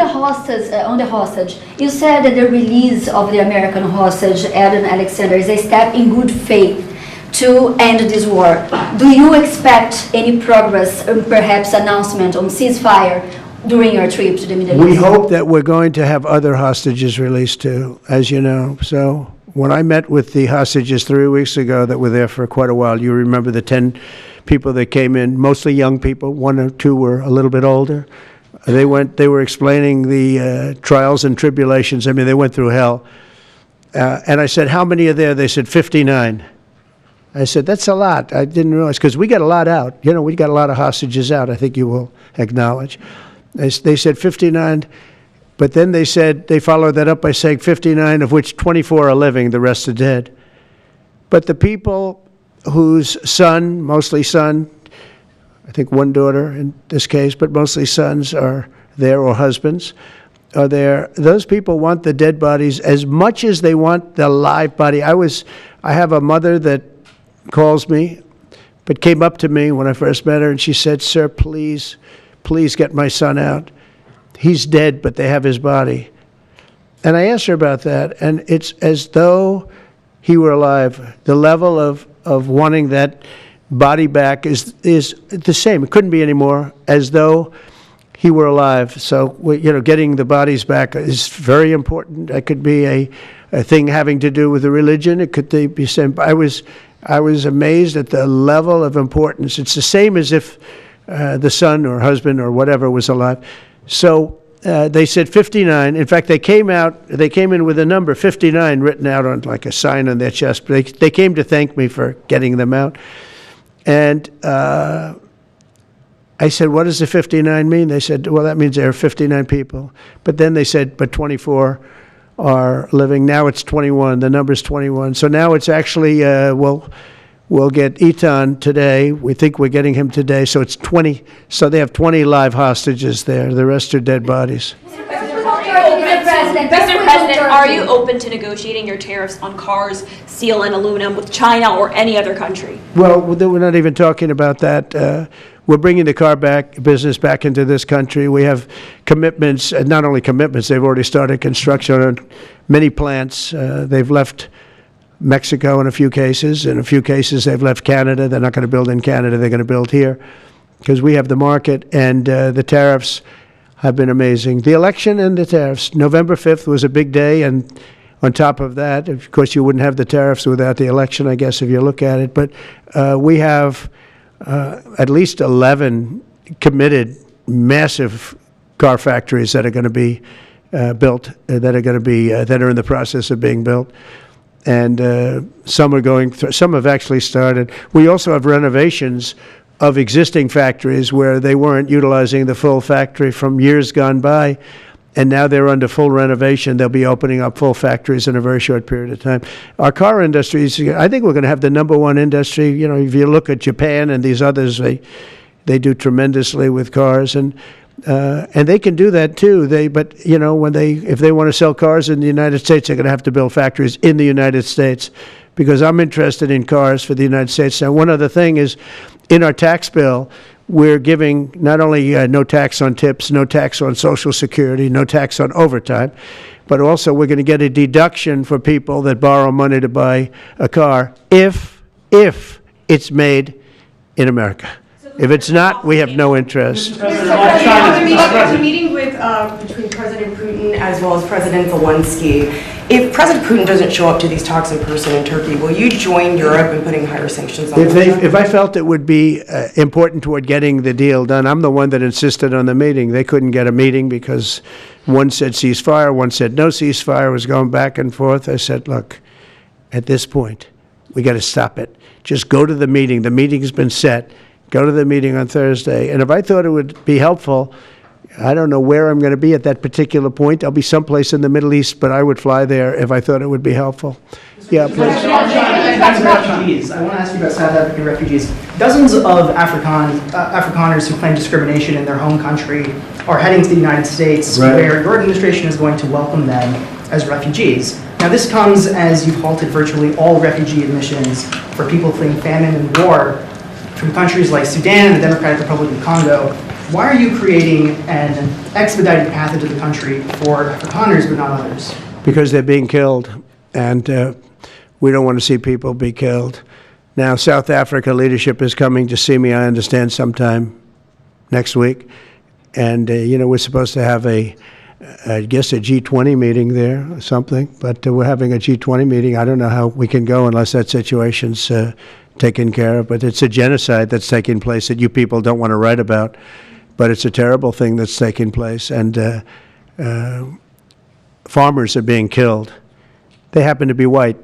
the hostage, you said that the release of the American hostage, Adam Alexander, is a step in good faith to end this war. Do you expect any progress, perhaps announcement on ceasefire during your trip to the Middle East? We hope that we're going to have other hostages released too, as you know. So when I met with the hostages 3 weeks ago that were there for quite a while, you remember the 10 people that came in, mostly young people. 1 or 2 were a little bit older. They were explaining the trials and tribulations. I mean, they went through hell. And I said, how many are there? They said 59. I said, that's a lot. I didn't realize, because we got a lot out. You know, we got a lot of hostages out, I think you will acknowledge. They said 59, but then they said, they followed that up by saying 59, of which 24 are living, the rest are dead. But the people whose son, mostly son, I think 1 daughter in this case, but mostly sons are there, or husbands are there, those people want the dead bodies as much as they want the live body. I have a mother that calls me, but came up to me when I first met her, and she said, sir, please get my son out. He's dead, but they have his body. And I asked her about that, and it's as though he were alive. The level of wanting that body back is the same. It couldn't be any more, as though he were alive. So, getting the bodies back is very important. That could be a thing having to do with the religion. It could be same. I was amazed at the level of importance. It's the same as if the son or husband or whatever was alive. So they said 59. In fact, they came in with a number 59 written out on like a sign on their chest. But they came to thank me for getting them out. And I said, what does the 59 mean? They said, well, that means there are 59 people. But then they said, but 24 are living. Now it's 21. The number's 21. So now it's actually, we'll get Eitan today. We think we're getting him today. So it's 20. So they have 20 live hostages there. The rest are dead bodies. Mr. President, are you open to negotiating your tariffs on cars, steel, and aluminum with China or any other country? Well, we're not even talking about that. We're bringing the car business back into this country. We have commitments, not only commitments, they've already started construction on many plants. They've left Mexico in a few cases. In a few cases, they've left Canada. They're not going to build in Canada. They're going to build here because we have the market. And the tariffs, have been amazing. The election and the tariffs. November 5th was a big day, and on top of that, of course, you wouldn't have the tariffs without the election, I guess, if you look at it. But we have at least 11 committed massive car factories that are going to be built, that are in the process of being built. And some are going through, some have actually started. We also have renovations of existing factories where they weren't utilizing the full factory from years gone by, and now they're under full renovation. They'll be opening up full factories in a very short period of time. Our car industry is, I think we're going to have the #1 industry. You know, if you look at Japan and these others, they do tremendously with cars, and they can do that too. But you know, if they want to sell cars in the United States, they're going to have to build factories in the United States, because I'm interested in cars for the United States. Now, one other thing is, in our tax bill, we're giving not only no tax on tips, no tax on Social Security, no tax on overtime, but also we're going to get a deduction for people that borrow money to buy a car if it's made in America. If it's not, we have no interest. Mr. President, I was meeting with between President Putin as well as President Zelensky. If President Putin doesn't show up to these talks in person in Turkey, will you join Europe in putting higher sanctions on Russia? If I felt it would be important toward getting the deal done, I'm the one that insisted on the meeting. They couldn't get a meeting because one said ceasefire, one said no ceasefire. It was going back and forth. I said, look, at this point, we got to stop it. Just go to the meeting. The meeting's been set. Go to the meeting on Thursday. And if I thought it would be helpful, I don't know where I'm going to be at that particular point. I'll be someplace in the Middle East, but I would fly there if I thought it would be helpful. Yeah, please. Refugees. I want to ask you about South African refugees. Dozens of Afrikaners who claim discrimination in their home country are heading to the United States, Right. where your administration is going to welcome them as refugees. Now, this comes as you've halted virtually all refugee admissions for people fleeing famine and war from countries like Sudan and the Democratic Republic of Congo. Why are you creating an expedited path into the country for Afrikaners but not others? Because they're being killed, and we don't want to see people be killed. Now, South Africa leadership is coming to see me, I understand, sometime next week. And, you know, we're supposed to have I guess a G20 meeting there or something, but we're having a G20 meeting. I don't know how we can go unless that situation's taken care of, but it's a genocide that's taking place that you people don't want to write about, but it's a terrible thing that's taking place, and farmers are being killed. They happen to be white,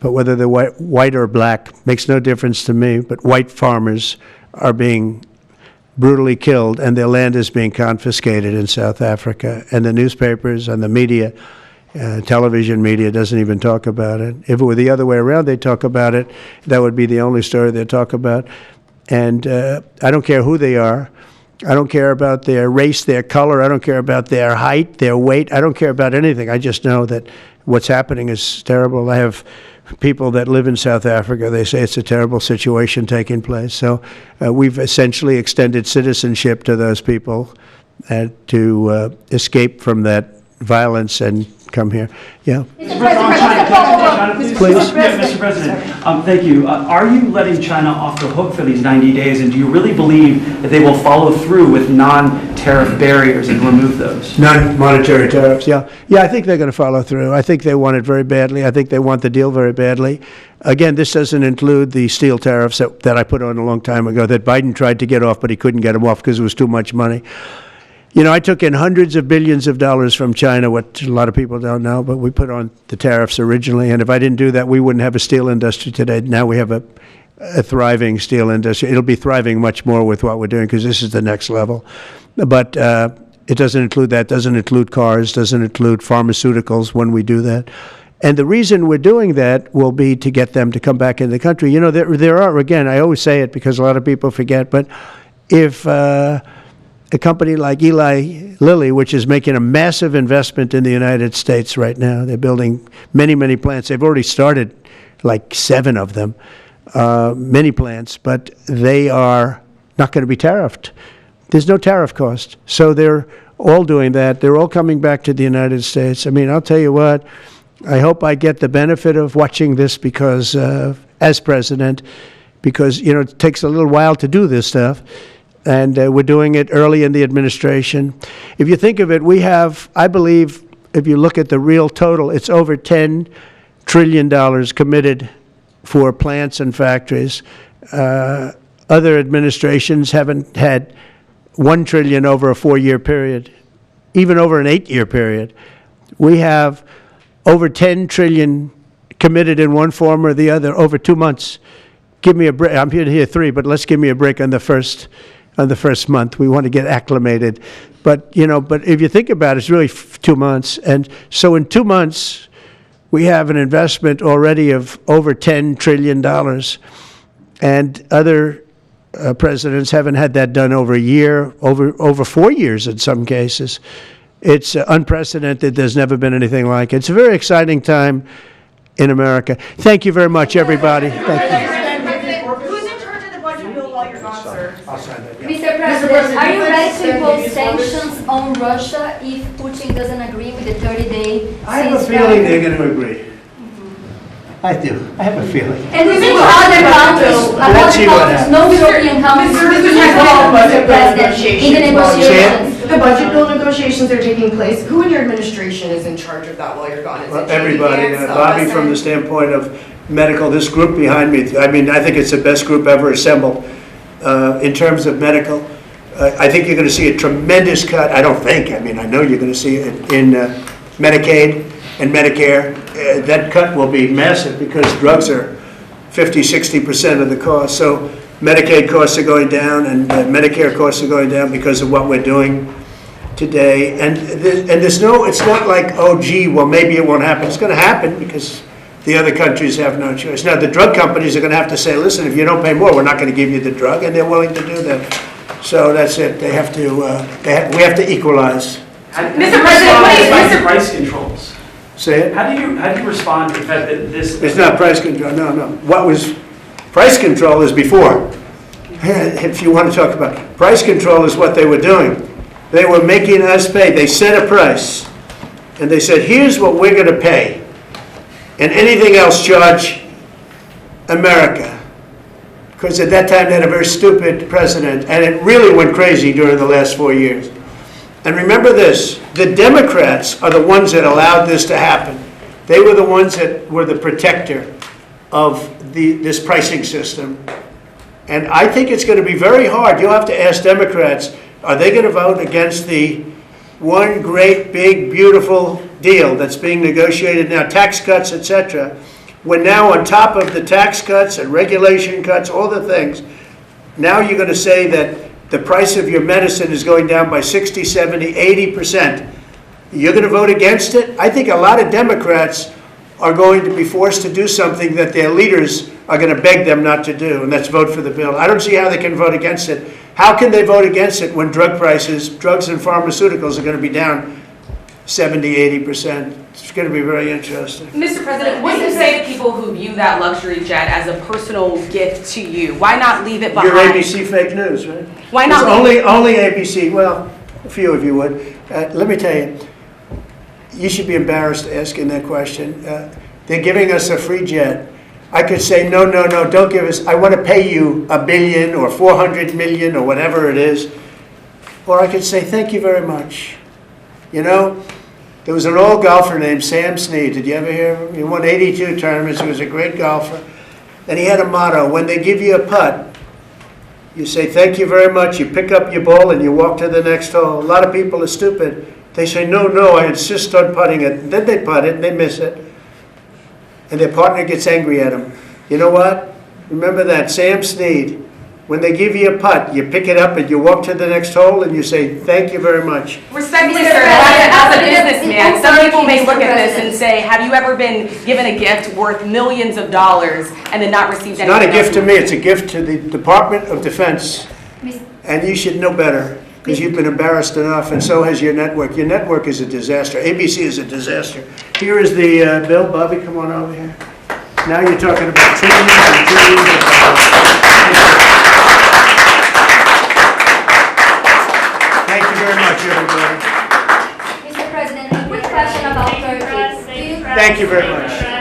but whether they're white or black makes no difference to me, but white farmers are being brutally killed, and their land is being confiscated in South Africa, and the newspapers and the media, television media doesn't even talk about it. If it were the other way around, they'd talk about it. That would be the only story they'd talk about. And I don't care who they are. I don't care about their race, their color. I don't care about their height, their weight. I don't care about anything. I just know that what's happening is terrible. I have people that live in South Africa. They say it's a terrible situation taking place. So we've essentially extended citizenship to those people to escape from that violence and come here. Yeah. Mr. President, thank you. Are you letting China off the hook for these 90 days, and do you really believe that they will follow through with non-tariff barriers and remove those? Non-monetary tariffs, yeah. Yeah, I think they're going to follow through. I think they want it very badly. I think they want the deal very badly. Again, this doesn't include the steel tariffs that I put on a long time ago that Biden tried to get off, but he couldn't get them off because it was too much money. You know, I took in hundreds of billions of dollars from China, what a lot of people don't know, but we put on the tariffs originally, and if I didn't do that, we wouldn't have a steel industry today. Now we have a thriving steel industry. It'll be thriving much more with what we're doing because this is the next level. But it doesn't include that, doesn't include cars, doesn't include pharmaceuticals when we do that. And the reason we're doing that will be to get them to come back in the country. You know, there are, again, I always say it because a lot of people forget, but if a company like Eli Lilly, which is making a massive investment in the United States right now. They're building many, many plants. They've already started like 7 of them, many plants, but they are not going to be tariffed. There's no tariff cost. So they're all doing that. They're all coming back to the United States. I mean, I'll tell you what, I hope I get the benefit of watching this because, as president, because, you know, it takes a little while to do this stuff. and we're doing it early in the administration. If you think of it, we have, I believe, if you look at the real total, it's over $10 trillion committed for plants and factories. Other administrations haven't had $1 trillion over a 4-year period, even over an 8-year period. We have over $10 trillion committed in one form or the other over 2 months. Give me a break. I'm here to hear 3, but let's give me a break on the first month. We want to get acclimated. But if you think about it, it's really 2 months. And so in 2 months, we have an investment already of over $10 trillion. And other presidents haven't had that done over a year, over 4 years in some cases. It's unprecedented. There's never been anything like it. It's a very exciting time in America. Thank you very much, everybody. Thank you. Who's in charge of the budget bill while you're gone, sir? I'll sign that. Yeah. Mr. President, are you ready to impose sanctions on Russia if Putin doesn't agree with the 30-day ceasefire? I have a feeling they're going to agree. I do. I have a feeling. And we think other countries, no European countries, will be involved, Mr. President, in the negotiations. The budget bill negotiations are taking place. Who in your administration is in charge of that while you're gone? Is it Everybody. Vance, Bobby, from the standpoint of medical, this group behind me, I mean, I think it's the best group ever assembled in terms of medical. I think you're going to see a tremendous cut. I don't think. I mean, I know you're going to see it in Medicaid and Medicare. That cut will be massive because drugs are 50-60% of the cost. So Medicaid costs are going down and Medicare costs are going down because of what we're doing today. And there's no, it's not like, oh, gee, well, maybe it won't happen. It's going to happen because the other countries have no choice. Now, the drug companies are going to have to say, listen, if you don't pay more, we're not going to give you the drug, and they're willing to do that. So that's it. They have to, we have to equalize. Mr. President, what is price controls? Say it? How do you respond to the fact that this... It's not price control, no. What was, price control is before. If you want to talk about, price control is what they were doing. They were making us pay. They set a price, and they said, here's what we're going to pay, and anything else charge America. Because at that time, they had a very stupid president, and it really went crazy during the last 4 years. And remember this, the Democrats are the ones that allowed this to happen. They were the ones that were the protector of this pricing system. And I think it's going to be very hard. You'll have to ask Democrats, are they going to vote against the one great, big, beautiful deal that's being negotiated now, tax cuts, etc., when now on top of the tax cuts and regulation cuts, all the things, now you're going to say that the price of your medicine is going down by 60, 70, 80%. You're going to vote against it? I think a lot of Democrats are going to be forced to do something that their leaders are going to beg them not to do, and that's vote for the bill. I don't see how they can vote against it. How can they vote against it when drug prices, drugs and pharmaceuticals are going to be down 70, 80%? It's going to be very interesting. Mr. President, what do you say to people who view that luxury jet as a personal gift to you? Why not leave it behind? Your ABC fake news, right? Why not? Only ABC. Well, a few of you would. Let me tell you, you should be embarrassed asking that question. They're giving us a free jet. I could say, no, don't give us. I want to pay you $1 billion or $400 million or whatever it is. Or I could say, thank you very much. You know, there was an old golfer named Sam Snead. Did you ever hear of him? He won 82 tournaments. He was a great golfer. And he had a motto, when they give you a putt, you say, thank you very much. You pick up your ball and you walk to the next hole. A lot of people are stupid. They say, no, I insist on putting it. And then they putt it and they miss it. And their partner gets angry at them. You know what? Remember that, Sam Snead. When they give you a putt, you pick it up and you walk to the next hole and you say, thank you very much. Respectfully, sir, as a businessman, some people may look at this and say, have you ever been given a gift worth millions of dollars and then not received anything? It's not a gift to me, it's a gift to the Department of Defense. And you should know better, because you've been embarrassed enough, and so has your network. Your network is a disaster. ABC is a disaster. Here is the bill. Bobby, come on over here. Now you're talking about trillions and trillions of dollars. Thank you very much, everybody. Mr. President, a quick question about Turkey. Thank you very much.